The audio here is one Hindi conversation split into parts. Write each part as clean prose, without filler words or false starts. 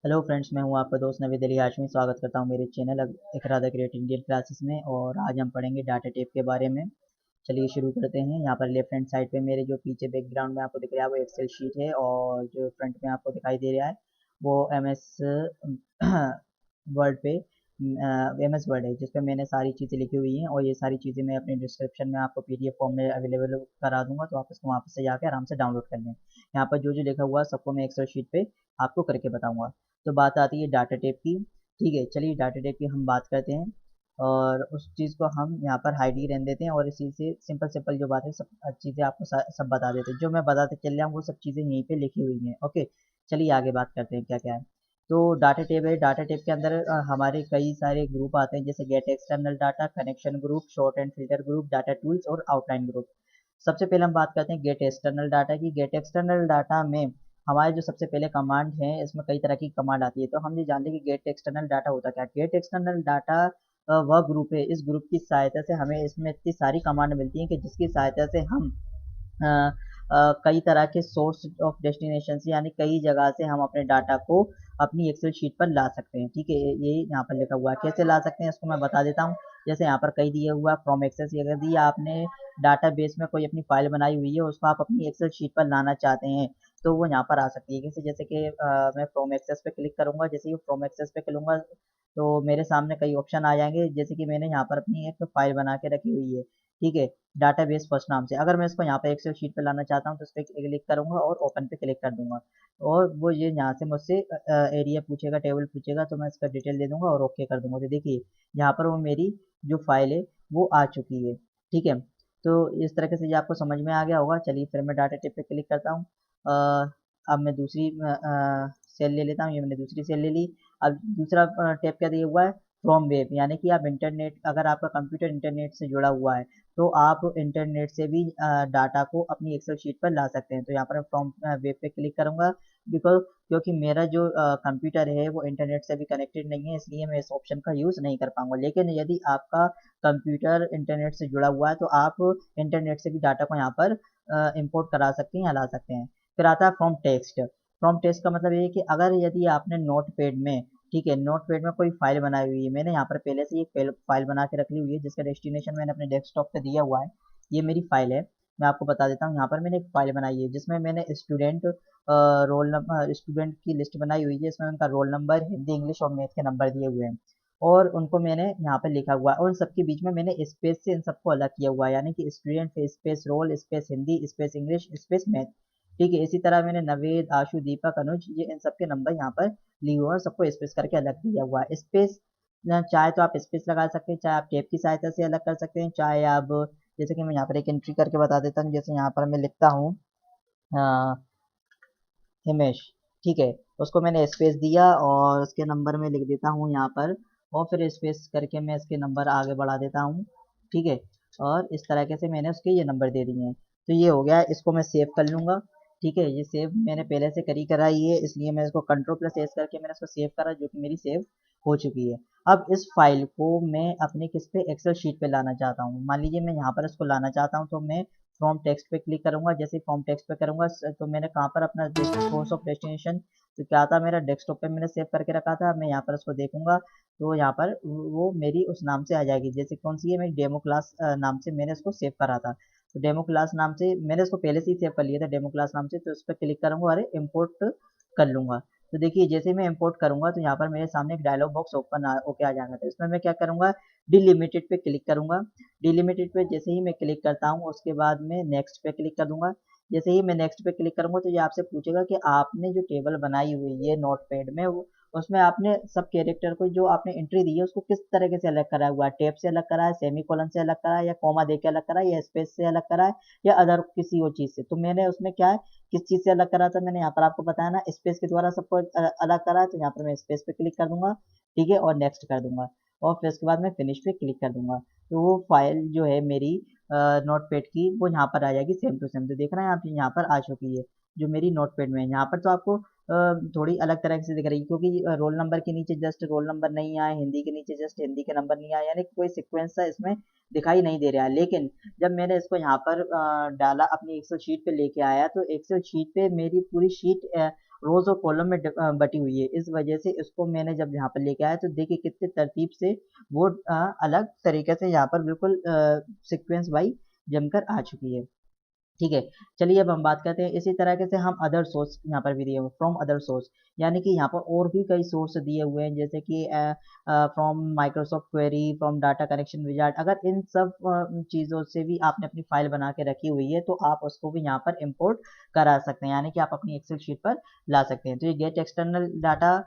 हेलो फ्रेंड्स, मैं हूं आपका दोस्त नवीद अली हाशमी। स्वागत करता हूं मेरे channel Iqra the great Indian classes में। और आज हम पढ़ेंगे डाटा टाइप के बारे में। चलिए शुरू करते हैं। यहाँ पर लेफ्ट हैंड साइड पे मेरे जो पीछे बैकग्राउंड में आपको दिख रहा है वो एक्सेल शीट है, और जो फ्रंट में आपको दिखाई दे रहा है वो एमएस वर्ड पे एमएस वर्ड है, जिस पे मैंने सारी चीज़ें लिखी हुई हैं। और ये सारी चीज़ें मैं अपने डिस्क्रिप्शन में आपको पीडीएफ फॉर्म में अवेलेबल करा दूंगा, तो आप इसको वहाँ से जाकर आराम से डाउनलोड कर लें। यहाँ पर जो जो लिखा हुआ है सबको मैं एक्सेल शीट पे आपको करके बताऊंगा। तो बात आती है डाटा टाइप की। ठीक है, चलिए डाटा टाइप की हम बात करते हैं, और उस चीज़ को हम यहाँ पर हाइड ही रहने देते हैं, और इसी से सिंपल सिंपल जो बात है सब चीज़ें आपको सब बता देते हैं। जो मैं बताते चल रहा हूँ वो सब चीज़ें यहीं पे लिखी हुई हैं। ओके, चलिए आगे बात करते हैं क्या क्या है। तो डाटा टेब है। डाटा टेब के अंदर हमारे कई सारे ग्रुप आते हैं, जैसे gate external data, connection group, short and filter group, data tools और आउटलाइन ग्रुप। सबसे पहले हम बात करते हैं गेट एक्सटर्नल डाटा की। गेट एक्सटर्नल डाटा में हमारे जो सबसे पहले कमांड है, इसमें कई तरह की कमांड आती है। तो हम ये जानते हैं कि गेट एक्सटर्नल डाटा होता क्या है। गेट एक्सटर्नल डाटा वह ग्रुप है, इस ग्रुप की सहायता से हमें इसमें इतनी सारी कमांड मिलती हैं कि जिसकी सहायता से हम अ, कई तरह के सोर्स ऑफ डेस्टिनेशन से, यानी कई जगह से हम अपने डाटा को अपनी एक्सेल शीट पर ला सकते हैं। ठीक है, ये यहाँ पर लिखा हुआ है। कैसे ला सकते हैं इसको मैं बता देता हूँ। जैसे यहाँ पर कई दिया हुआ है फ्रॉम एक्सेस। अगर दिया आपने डाटा बेस में कोई अपनी फाइल बनाई हुई है, उसको आप अपनी एक्सेल शीट पर लाना चाहते हैं, तो वो यहाँ पर आ सकती है। जैसे जैसे कि मैं फ्रॉम एक्सेस पे क्लिक करूंगा। जैसे ही फ्रॉम एक्सेस पे करूंगा तो मेरे सामने कई ऑप्शन आ जाएंगे। जैसे कि मैंने यहाँ पर अपनी एक फाइल बना के रखी हुई है, ठीक है, डाटाबेस फर्स्ट नाम से। अगर मैं इसको यहाँ पे एक्सेल शीट पे लाना चाहता हूँ तो इस पर क्लिक करूंगा और ओपन पे क्लिक कर दूंगा, और वो ये यहाँ से मुझसे एरिया पूछेगा, टेबल पूछेगा, तो मैं इसका डिटेल दे दूंगा और ओके कर दूंगा। तो देखिए यहाँ पर वो मेरी जो फाइल है वो आ चुकी है। ठीक है, तो इस तरीके से ये आपको समझ में आ गया होगा। चलिए फिर मैं डाटा टिप पे क्लिक करता हूँ। अब मैं दूसरी सेल ले लेता हूँ। ये मैंने दूसरी सेल ले ली। अब दूसरा टैब क्या दिया हुआ है, फ्रॉम वेब, यानी कि आप इंटरनेट, अगर आपका कंप्यूटर इंटरनेट से जुड़ा हुआ है तो आप इंटरनेट से भी डाटा को अपनी एक्सेल शीट पर ला सकते हैं। तो यहाँ पर मैं फ्रॉम वेब पे क्लिक करूंगा, बिकॉज क्योंकि मेरा जो कंप्यूटर है वो इंटरनेट से भी कनेक्टेड नहीं है, इसलिए मैं इस ऑप्शन का यूज़ नहीं कर पाऊंगा। लेकिन यदि आपका कंप्यूटर इंटरनेट से जुड़ा हुआ है तो आप इंटरनेट से भी डाटा को यहाँ पर इंपोर्ट करा सकते हैं या ला सकते हैं। फिर आता है फ्रॉम टेक्स्ट। फ्रॉम टेक्स्ट का मतलब ये है कि अगर यदि आपने नोट पैड में, ठीक है, नोट पैड में कोई फाइल बनाई हुई है। मैंने यहाँ पर पहले से एक फाइल बना के रख ली हुई है, जिसका डेस्टिनेशन मैंने अपने डेस्कटॉप पे दिया हुआ है। ये मेरी फाइल है। मैं आपको बता देता हूँ, यहाँ पर मैंने एक फाइल बनाई है जिसमें मैंने स्टूडेंट रोल नंबर, स्टूडेंट की लिस्ट बनाई हुई है। इसमें उनका रोल नंबर, हिंदी, इंग्लिश और मैथ के नंबर दिए हुए हैं, और उनको मैंने यहाँ पर लिखा हुआ है। और उन सबके बीच में मैंने स्पेस से इन सबको अलग किया हुआ है, यानी कि student space roll space Hindi space English space math. ठीक है, इसी तरह मैंने नवेद, आशु, दीपक, अनुज, ये इन सबके नंबर यहाँ पर लिए हुए हैं, और सबको स्पेस करके अलग दिया हुआ है। स्पेस चाहे तो आप स्पेस लगा सकते हैं, चाहे आप टेप की सहायता से अलग कर सकते हैं, चाहे आप, जैसे कि मैं यहाँ पर एक एंट्री करके बता देता हूँ। जैसे यहाँ पर मैं लिखता हूँ हिमेश, ठीक है, उसको मैंने स्पेस दिया और उसके नंबर में लिख देता हूँ यहाँ पर, और फिर स्पेस करके मैं इसके नंबर आगे बढ़ा देता हूँ। ठीक है, और इस तरीके से मैंने उसके ये नंबर दे दिए हैं। तो ये हो गया, इसको मैं सेव कर लूँगा। ठीक है, ये सेव मैंने पहले से करी कराई है, इसलिए मैं इसको कंट्रोल प्लस एस करके मैंने इसको सेव करा, जो कि मेरी सेव हो चुकी है। अब इस फाइल को मैं अपने किस पे, एक्सेल शीट पे लाना चाहता हूँ। मान लीजिए मैं यहाँ पर इसको लाना चाहता हूँ, तो मैं फ्रॉम टेक्स्ट पे क्लिक करूंगा। जैसे फ्रॉम टेक्स्ट पे करूंगा तो मैंने कहाँ पर अपना सोर्स ऑफ डेस्टिनेशन, तो क्या था, मेरा डेस्कटॉप पे मैंने सेव करके रखा था। मैं यहाँ पर उसको देखूंगा तो यहाँ पर वो मेरी उस नाम से आ जाएगी। जैसे कौन सी है, मेरी डेमो क्लास नाम से मैंने उसको सेव करा था। तो डेमो क्लास नाम से मैंने उसको पहले से ही सेव कर लिया था, डेमो क्लास नाम से। तो उस पर क्लिक करूंगा और इम्पोर्ट कर लूंगा। तो देखिए जैसे ही मैं इंपोर्ट करूंगा तो यहाँ पर मेरे सामने एक डायलॉग बॉक्स ओपन होके आ जाएगा। तो इसमें मैं क्या करूंगा, डिलिमिटेड पे क्लिक करूंगा। डिलिमिटेड पे जैसे ही मैं क्लिक करता हूँ उसके बाद मैं नेक्स्ट पे क्लिक कर दूंगा। जैसे ही मैं नेक्स्ट पे क्लिक करूंगा तो ये आपसे पूछेगा कि आपने जो टेबल बनाई हुई है नोटपैड में, वो उसमें आपने सब कैरेक्टर को, जो आपने एंट्री दी है, उसको किस तरीके से अलग करा हुआ है। टेप से अलग करा है, सेमी कोलन से अलग करा है, या कॉमा दे के अलग करा है, या स्पेस से अलग करा है, या अदर किसी और चीज से। तो मैंने उसमें क्या है, किस चीज से अलग करा था, मैंने यहाँ पर आपको बताया ना, स्पेस के द्वारा सबको अलग करा है। तो यहाँ पर मैं स्पेस पे क्लिक कर दूंगा, ठीक है, और नेक्स्ट कर दूंगा, और फिर उसके बाद मैं फिनिश पे क्लिक कर दूंगा। तो वो फाइल जो है मेरी नोटपैड की, वो यहाँ पर आ जाएगी सेम टू सेम। तो देख रहे हैं आप, यहाँ पर आ चुकी है जो मेरी नोटपैड में है। यहाँ पर तो आपको थोड़ी अलग तरह से दिख रही है, क्योंकि रोल नंबर के नीचे जस्ट रोल नंबर नहीं आए, हिंदी के नीचे जस्ट हिंदी के नंबर नहीं आए, यानी कोई सिक्वेंस सा इसमें दिखाई नहीं दे रहा है। लेकिन जब मैंने इसको यहाँ पर डाला, अपनी एक्सेल शीट पे लेके आया, तो एक्सेल शीट पे मेरी पूरी शीट रोज और कॉलम में बटी हुई है। इस वजह से इसको मैंने जब यहाँ पर लेके आया तो देखिए कितने तरतीब से वो अलग तरीके से यहाँ पर बिल्कुल सीक्वेंस वाइज जमकर आ चुकी है। ठीक है, चलिए अब हम बात करते हैं इसी तरीके से हम अदर सोर्स यहाँ पर भी दिए हुए फ्रॉम अदर सोर्स, यानी कि यहाँ पर और भी कई सोर्स दिए हुए हैं, जैसे कि from Microsoft query, from data connection wizard. अगर इन सब चीज़ों से भी आपने अपनी फाइल बना के रखी हुई है तो आप उसको भी यहाँ पर इंपोर्ट करा सकते हैं, यानी कि आप अपनी एक्सेल शीट पर ला सकते हैं। तो ये गेट एक्सटर्नल डाटा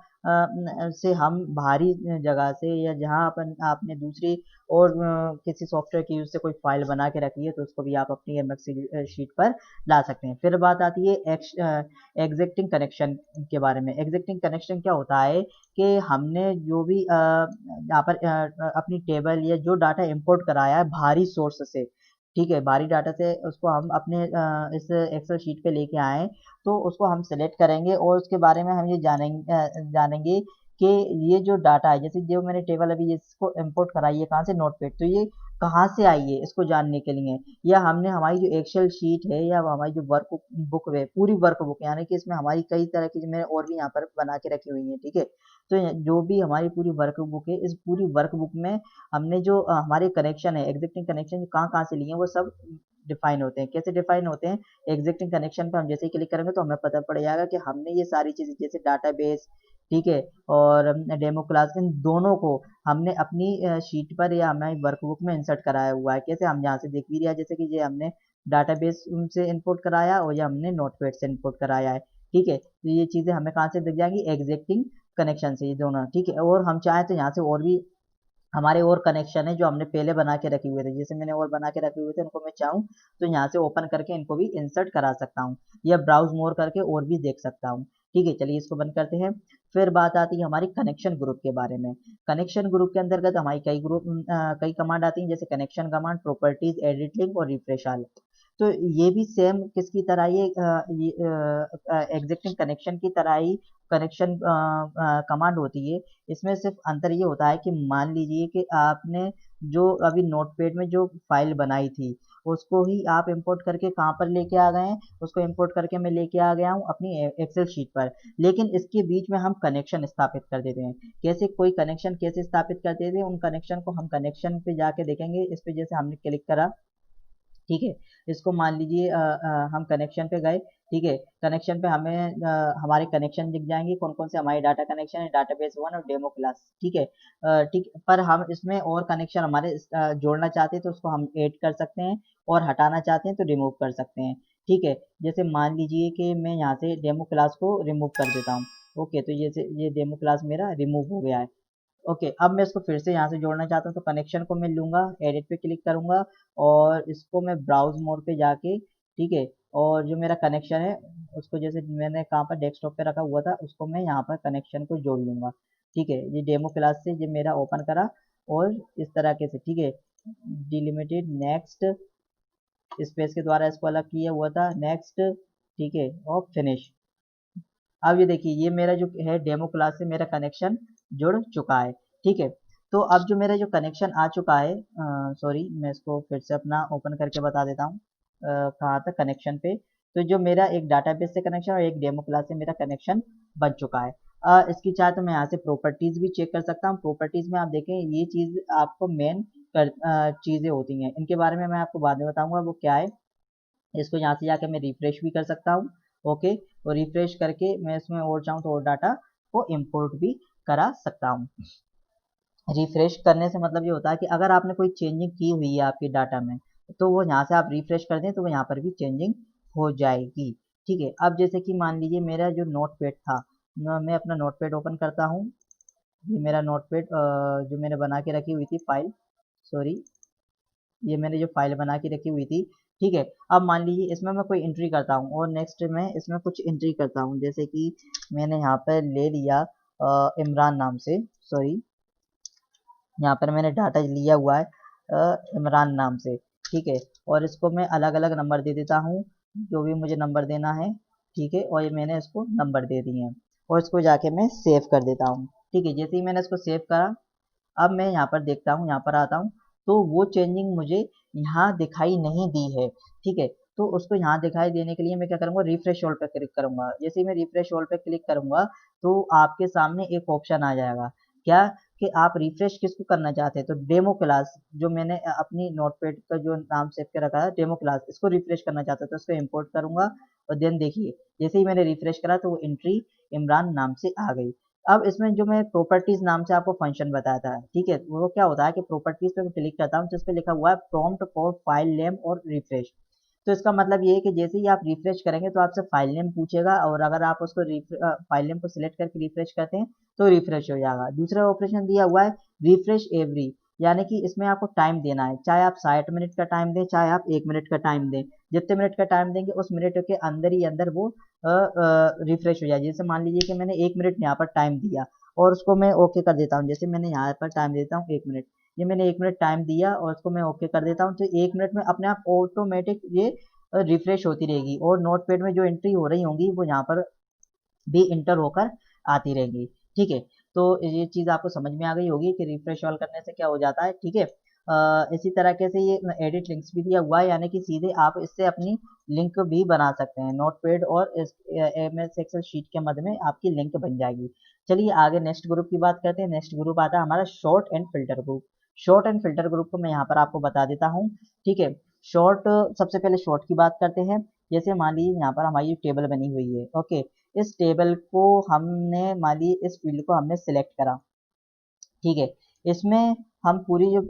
से हम बाहरी जगह से या जहाँ अपन आपने दूसरी और किसी सॉफ्टवेयर की यूज से कोई फाइल बना के रखी है तो उसको भी आप अपनी एमएक्स शीट पर ला सकते हैं। फिर बात आती है एग्जिस्टिंग कनेक्शन के बारे में। एग्जिस्टिंग कनेक्शन क्या होता है कि हमने जो भी यहाँ पर अपनी टेबल या जो डाटा इंपोर्ट कराया है बाहरी सोर्स से, ठीक है, बाहरी डाटा से उसको हम अपने इस एक्सेल शीट पे लेके आए तो उसको हम सेलेक्ट करेंगे और उसके बारे में हम ये जानेंगे कि ये जो डाटा है, जैसे जो मैंने टेबल अभी इसको इंपोर्ट कराई है कहाँ से, नोटपैड, तो ये कहाँ से आई है इसको जानने के लिए, या हमने हमारी जो एक्सेल शीट है या हमारी जो वर्क बुक है, पूरी वर्क बुक, यानी कि इसमें हमारी कई तरह की मैंने और भी यहाँ पर बना के रखी हुई है, ठीक है। तो जो भी हमारी पूरी वर्क बुक है, इस पूरी वर्क बुक में हमने जो हमारे कनेक्शन है, एग्जिस्टिंग कनेक्शन कहाँ कहाँ से लिए हैं वो सब डिफाइन होते हैं। कैसे डिफाइन होते हैं, एग्जिस्टिंग कनेक्शन पे हम जैसे ही क्लिक करेंगे तो हमें पता पड़ जाएगा कि हमने ये सारी चीजें जैसे डाटाबेस, ठीक है, और डेमो क्लास, इन दोनों को हमने अपनी शीट पर या हमारी वर्कबुक में इंसर्ट कराया हुआ है। कैसे, हम यहाँ से देख भी लिया जैसे कि ये हमने डाटाबेस से इंपोर्ट कराया और ये हमने नोटपैड से इंपोर्ट कराया है, ठीक है। तो ये चीजें हमें कहाँ से दिख जाएंगी, एग्जिस्टिंग कनेक्शन से, ये दोनों, ठीक है। और हम चाहें तो यहाँ से और भी हमारे और कनेक्शन है जो हमने पहले बना के रखे हुए थे, जैसे मैंने और बना के रखे हुए थे, उनको मैं चाहूँ तो यहाँ से ओपन करके इनको भी इंसर्ट करा सकता हूँ या ब्राउज मोर करके और भी देख सकता हूँ, ठीक है। चलिए इसको बंद करते हैं। फिर बात आती है हमारी कनेक्शन ग्रुप के बारे में। कनेक्शन ग्रुप के अंतर्गत हमारी कई कमांड आती हैं, जैसे connection command, properties, edit link और रिफ्रेश ऑल। तो ये भी सेम किसकी तरह, ये एग्जिस्टिंग कनेक्शन की तरह ही कनेक्शन कमांड होती है। इसमें सिर्फ अंतर ये होता है कि मान लीजिए कि आपने जो अभी नोटपैड में जो फाइल बनाई थी उसको ही आप इंपोर्ट करके कहाँ पर लेके आ गए हैं, उसको इंपोर्ट करके मैं लेके आ गया हूँ अपनी एक्सेल शीट पर, लेकिन इसके बीच में हम कनेक्शन स्थापित कर देते हैं। कैसे, कोई कनेक्शन कैसे स्थापित कर देते हैं, उन कनेक्शन को हम कनेक्शन पे जाके देखेंगे। इस पे जैसे हमने क्लिक करा, ठीक है, इसको मान लीजिए हम कनेक्शन पे गए, ठीक है, कनेक्शन पे हमें हमारे कनेक्शन दिख जाएंगे, कौन कौन से हमारे डाटा कनेक्शन है, डाटाबेस 1 और डेमो क्लास, ठीक है। ठीक, पर हम इसमें और कनेक्शन हमारे जोड़ना चाहते हैं तो उसको हम ऐड कर सकते हैं और हटाना चाहते हैं तो रिमूव कर सकते हैं, ठीक है। जैसे मान लीजिए कि मैं यहाँ से डेमो क्लास को रिमूव कर देता हूँ, ओके, तो जैसे ये डेमो क्लास मेरा रिमूव हो गया है। ओके, अब मैं इसको फिर से यहाँ से जोड़ना चाहता हूँ तो कनेक्शन को मैं लूंगा, एडिट पे क्लिक करूंगा और इसको मैं ब्राउज मोड पे जाके, ठीक है, और जो मेरा कनेक्शन है उसको जैसे मैंने कहाँ पर डेस्कटॉप पे रखा हुआ था उसको मैं यहाँ पर कनेक्शन को जोड़ लूंगा, ठीक है। ये डेमो क्लास से ये मेरा ओपन करा और इस तरीके से, ठीक है, डिलिमिटेड, नेक्स्ट, स्पेस के द्वारा इसको अलग किया हुआ था, नेक्स्ट, ठीक है, और फिनिश। अब ये देखिए ये मेरा जो है डेमो क्लास से मेरा कनेक्शन जुड़ चुका है, ठीक है। तो अब जो मेरा जो कनेक्शन आ चुका है, सॉरी मैं इसको फिर से अपना ओपन करके बता देता हूँ कहाँ तक कनेक्शन पे। तो जो मेरा एक डाटाबेस से कनेक्शन और एक डेमो क्लास से मेरा कनेक्शन बन चुका है। इसकी चाहे तो मैं यहाँ से प्रॉपर्टीज भी चेक कर सकता हूँ। प्रॉपर्टीज में आप देखें ये चीज आपको मेन चीजें होती हैं, इनके बारे में मैं आपको बाद में बताऊंगा वो क्या है। इसको यहाँ से जाके मैं रिफ्रेश भी कर सकता हूँ, ओके, और रिफ्रेश करके मैं इसमें और चाहूँ तो और डाटा को इंपोर्ट भी करा सकता हूँ। रिफ्रेश करने से मतलब ये होता है कि अगर आपने कोई चेंजिंग की हुई है आपके डाटा में तो वो यहाँ से आप रिफ्रेश कर दें तो वो यहाँ पर भी चेंजिंग हो जाएगी, ठीक है। अब जैसे कि मान लीजिए मेरा जो नोटपैड था, मैं अपना नोटपैड ओपन करता हूँ। ये मेरा नोटपैड जो मैंने बना के रखी हुई थी फाइल, सॉरी, ये मैंने जो फाइल बना के रखी हुई थी, ठीक है। अब मान लीजिए इसमें मैं कोई एंट्री करता हूँ और नेक्स्ट में इसमें कुछ एंट्री करता हूँ, जैसे कि मैंने यहाँ पर ले लिया इमरान नाम से, सॉरी, यहाँ पर मैंने डाटा लिया हुआ है इमरान नाम से, ठीक है, और इसको मैं अलग अलग नंबर दे देता हूँ जो भी मुझे नंबर देना है, ठीक है, और ये मैंने इसको नंबर दे दिए हैं और इसको जाके मैं सेव कर देता हूँ, ठीक है। जैसे ही मैंने इसको सेव करा, अब मैं यहाँ पर देखता हूँ, यहाँ पर आता हूँ तो वो चेंजिंग मुझे यहाँ दिखाई नहीं दी है, ठीक है। तो उसको यहाँ दिखाई देने के लिए मैं क्या करूँगा, रिफ्रेश ऑल पे क्लिक करूँगा। जैसे ही मैं रिफ्रेश ऑल पे क्लिक करूँगा तो आपके सामने एक ऑप्शन आ जाएगा, क्या कि आप रिफ्रेश किसको करना चाहते हैं, तो डेमो क्लास जो मैंने अपनी नोटपैड का जो नाम सेव के रखा है डेमो क्लास, इसको रिफ्रेश करना चाहता हूँ तो इसको इंपोर्ट करूँगा और देन देखिए जैसे ही मैंने रिफ्रेश करा तो वो एंट्री इमरान नाम से आ गई। अब इसमें जो मैं प्रॉपर्टीज नाम से आपको फंक्शन बताया था, ठीक है, वो क्या होता है कि प्रॉपर्टीज पे मैं क्लिक करता हूँ जिस पे लिखा हुआ है प्रॉम्प्ट फॉर फाइल नेम और रिफ्रेश। तो इसका मतलब ये है कि जैसे ही आप रिफ्रेश करेंगे तो आपसे फाइल नेम पूछेगा और अगर आप उसको फाइल नेम को सिलेक्ट करके रिफ्रेश करते हैं तो रिफ्रेश हो जाएगा। दूसरा ऑपरेशन दिया हुआ है रिफ्रेश एवरी, यानी कि इसमें आपको टाइम देना है, चाहे आप 60 मिनट का टाइम दें चाहे आप 1 मिनट का टाइम दें। जितने मिनट का टाइम देंगे उस मिनट के अंदर ही अंदर वो रिफ्रेश हो जाए। जैसे मान लीजिए कि मैंने 1 मिनट यहाँ पर टाइम दिया और उसको मैं ओके कर देता हूँ, जैसे मैंने यहाँ पर टाइम देता हूँ 1 मिनट, ये मैंने 1 मिनट टाइम दिया और उसको मैं ओके कर देता हूँ तो 1 मिनट में अपने आप ऑटोमेटिक ये रिफ्रेश होती रहेगी और नोटपैड में जो एंट्री हो रही होंगी वो यहाँ पर भी इंटर होकर आती रहेंगी। ठीक है, तो ये चीज़ आपको समझ में आ गई होगी कि रिफ्रेश ऑल करने से क्या हो जाता है। ठीक है, इसी तरीके से ये एडिट लिंक्स भी दिया हुआ है, यानी कि सीधे आप इससे अपनी लिंक भी बना सकते हैं नोटपैड और इस एमएस एक्सेल शीट के मध्य में आपकी लिंक बन जाएगी। चलिए आगे नेक्स्ट ग्रुप की बात करते हैं। नेक्स्ट ग्रुप आता है हमारा short and filter group. Short and filter group को मैं यहाँ पर आपको बता देता हूँ। ठीक है, शॉर्ट, सबसे पहले शॉर्ट की बात करते हैं। जैसे मान लीजिए यहाँ पर हमारी टेबल बनी हुई है, ओके, इस टेबल को हमने मान लीजिए इस फील्ड को हमने सिलेक्ट करा। ठीक है, इसमें हम पूरी जो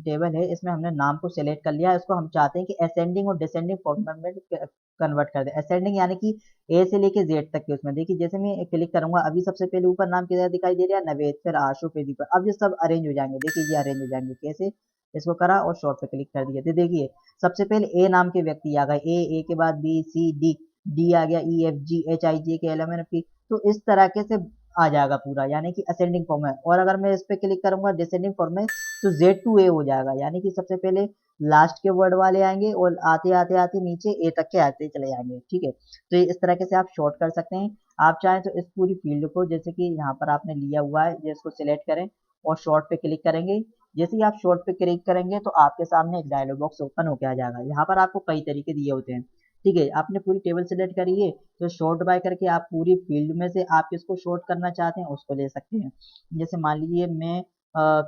टेबल है इसमें हमने नाम को सिलेक्ट कर लिया, इसको हम चाहते हैं कि असेंडिंग और डिसेंडिंग फॉर्मेट में कन्वर्ट कर दें। असेंडिंग यानी कि ए से लेके जेड तक के, उसमें देखिए जैसे मैं क्लिक करूंगा अभी सबसे पहले ऊपर नाम किधर दिखाई दे रहा है, नवेद, फिर आशु, फिर दीपक। अब ये सब अरेंज हो जाएंगे, देखिए ये अरेंज हो जाएंगे कैसे, इसको करा और शॉर्ट पे क्लिक कर दिया तो देखिए सबसे पहले ए नाम के व्यक्ति आ गए, ए के बाद बी सी डी, डी आ गया, E F G H I जे के एल एम एन पी। तो इस तरीके से आ जाएगा पूरा, यानी कि असेंडिंग फॉर्म है। और अगर मैं इस पे क्लिक करूंगा डिसेंडिंग फॉर्म में तो जेड टू ए हो जाएगा, यानी कि सबसे पहले लास्ट के वर्ड वाले आएंगे और आते आते आते नीचे ए तक के आते चले जाएंगे। ठीक है, तो इस तरीके से आप शॉर्ट कर सकते हैं। आप चाहें तो इस पूरी फील्ड को जैसे कि यहाँ पर आपने लिया हुआ है इसको सिलेक्ट करें और शॉर्ट पे क्लिक करेंगे। जैसे ही आप शॉर्ट पे क्लिक करेंगे तो आपके सामने एक डायलॉग बॉक्स ओपन होकर आ जाएगा। यहाँ पर आपको कई तरीके दिए होते हैं। ठीक है, आपने पूरी टेबल सेलेक्ट करी है तो शॉर्ट बाय करके आप पूरी फील्ड में से आप किसको शॉर्ट करना चाहते हैं उसको ले सकते हैं। जैसे मान लीजिए मैं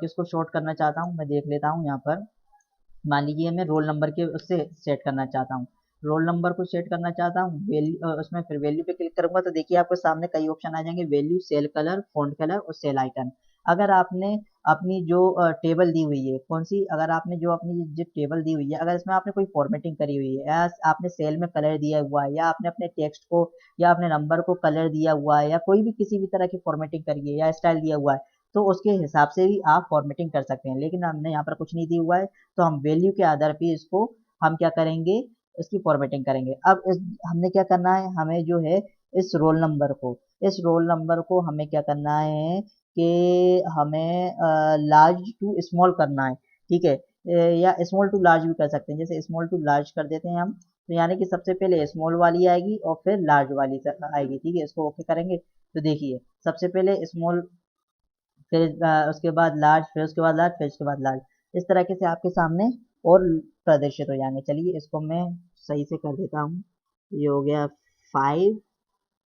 किसको शॉर्ट करना चाहता हूँ, मैं देख लेता हूँ यहाँ पर। मान लीजिए मैं रोल नंबर के उससे सेट करना चाहता हूँ, रोल नंबर को सेट करना चाहता हूँ, वैल्यू उसमें फिर वैल्यू पे क्लिक करूंगा तो देखिए आपको सामने कई ऑप्शन आ जाएंगे, value, cell colour, font colour और सेल आइकन। अगर आपने अपनी जो टेबल दी हुई है कौन सी, अगर आपने जो अपनी जो टेबल दी हुई है अगर इसमें आपने कोई फॉर्मेटिंग करी हुई है या आपने सेल में कलर दिया हुआ है या आपने अपने टेक्स्ट को या अपने नंबर को कलर दिया हुआ है या कोई भी किसी भी तरह की फॉर्मेटिंग करी है या स्टाइल दिया हुआ है तो उसके हिसाब से भी आप फॉर्मेटिंग कर सकते हैं। लेकिन हमने यहाँ पर कुछ नहीं दिया हुआ है तो हम वैल्यू के आधार पे इसको हम क्या करेंगे, इसकी फॉर्मेटिंग करेंगे। अब हमने क्या करना है, हमें जो है इस रोल नंबर को हमें क्या करना है कि हमें लार्ज टू स्मॉल करना है। ठीक है, या स्मॉल टू लार्ज भी कर सकते हैं। जैसे स्मॉल टू लार्ज कर देते हैं हम, तो यानी कि सबसे पहले स्मॉल वाली आएगी और फिर लार्ज वाली आएगी। ठीक है, इसको ओके करेंगे तो देखिए सबसे पहले स्मॉल, फिर उसके बाद लार्ज, फिर उसके बाद लार्ज, फिर उसके बाद लार्ज, इस तरीके से आपके सामने और प्रदर्शित हो जाएंगे। चलिए इसको मैं सही से कर देता हूँ। ये हो गया 5,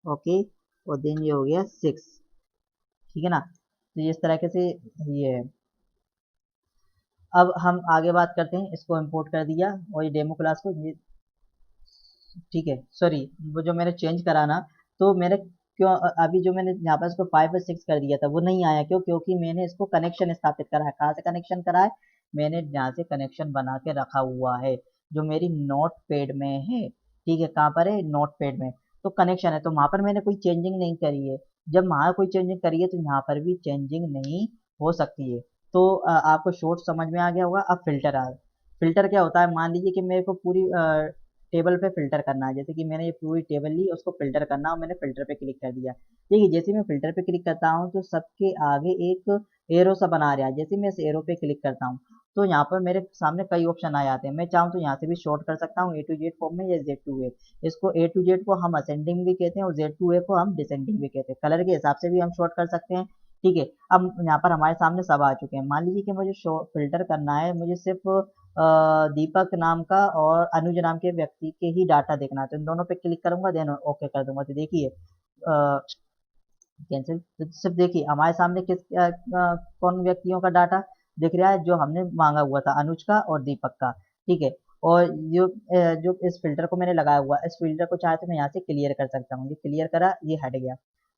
ओके, और देन ये हो गया 6। ठीक है ना, तो ये इस तरीके से ये है। अब हम आगे बात करते हैं, इसको इंपोर्ट कर दिया और ये डेमो क्लास को ये, ठीक है, सॉरी वो जो मैंने चेंज करा ना, तो मैंने क्यों अभी जो मैंने यहाँ पर इसको 5 और 6 कर दिया था वो नहीं आया, क्यों, क्योंकि मैंने इसको कनेक्शन स्थापित करा है। कहाँ से कनेक्शन करा है, मैंने यहाँ से कनेक्शन बना के रखा हुआ है जो मेरी नोट पैड में है। ठीक है, कहाँ पर है, नोट पैड में, तो कनेक्शन है, तो वहाँ पर मैंने कोई चेंजिंग नहीं करी है। जब वहाँ कोई चेंजिंग करी है तो यहाँ पर भी चेंजिंग नहीं हो सकती है। तो आपको शॉर्ट समझ में आ गया होगा। अब फिल्टर आ, फिल्टर क्या होता है, मान लीजिए कि मेरे को पूरी टेबल पे फिल्टर करना है, जैसे कि मैंने ये पूरी टेबल ली उसको फिल्टर करना और मैंने फिल्टर पे क्लिक कर दिया। देखिए जैसे मैं फिल्टर पे क्लिक करता हूँ तो सबके आगे एक एरो सा बना रहा है। जैसे मैं इस एरो पे क्लिक करता हूँ तो यहाँ पर मेरे सामने कई ऑप्शन आ जाते हैं। मैं चाहूँ तो यहाँ से भी शॉर्ट कर सकता हूँ ए टू जेड फॉर्म में या जेड टू ए। इसको ए टू जेड को हम असेंडिंग भी कहते हैं और जेड टू ए को हम डिसेंडिंग भी कहते हैं। कलर के हिसाब से भी हम शॉर्ट कर सकते हैं। ठीक है, अब यहाँ पर हमारे सामने सब आ चुके हैं। मान लीजिए कि मुझे फिल्टर करना है, मुझे सिर्फ दीपक नाम का और अनुज नाम के व्यक्ति के ही डाटा देखना है, तो इन दोनों पे क्लिक करूंगा, देन ओके कर दूंगा। तो देखिए कैंसिल, तो सिर्फ देखिए हमारे सामने कौन व्यक्तियों का डाटा दिख रहा है, जो हमने मांगा हुआ था, अनुज का और दीपक का। ठीक है, और जो इस फिल्टर को मैंने लगाया हुआ, इस फिल्टर को चाहे तो मैं यहाँ से क्लियर कर सकता हूँ। ये क्लियर करा, ये हट गया।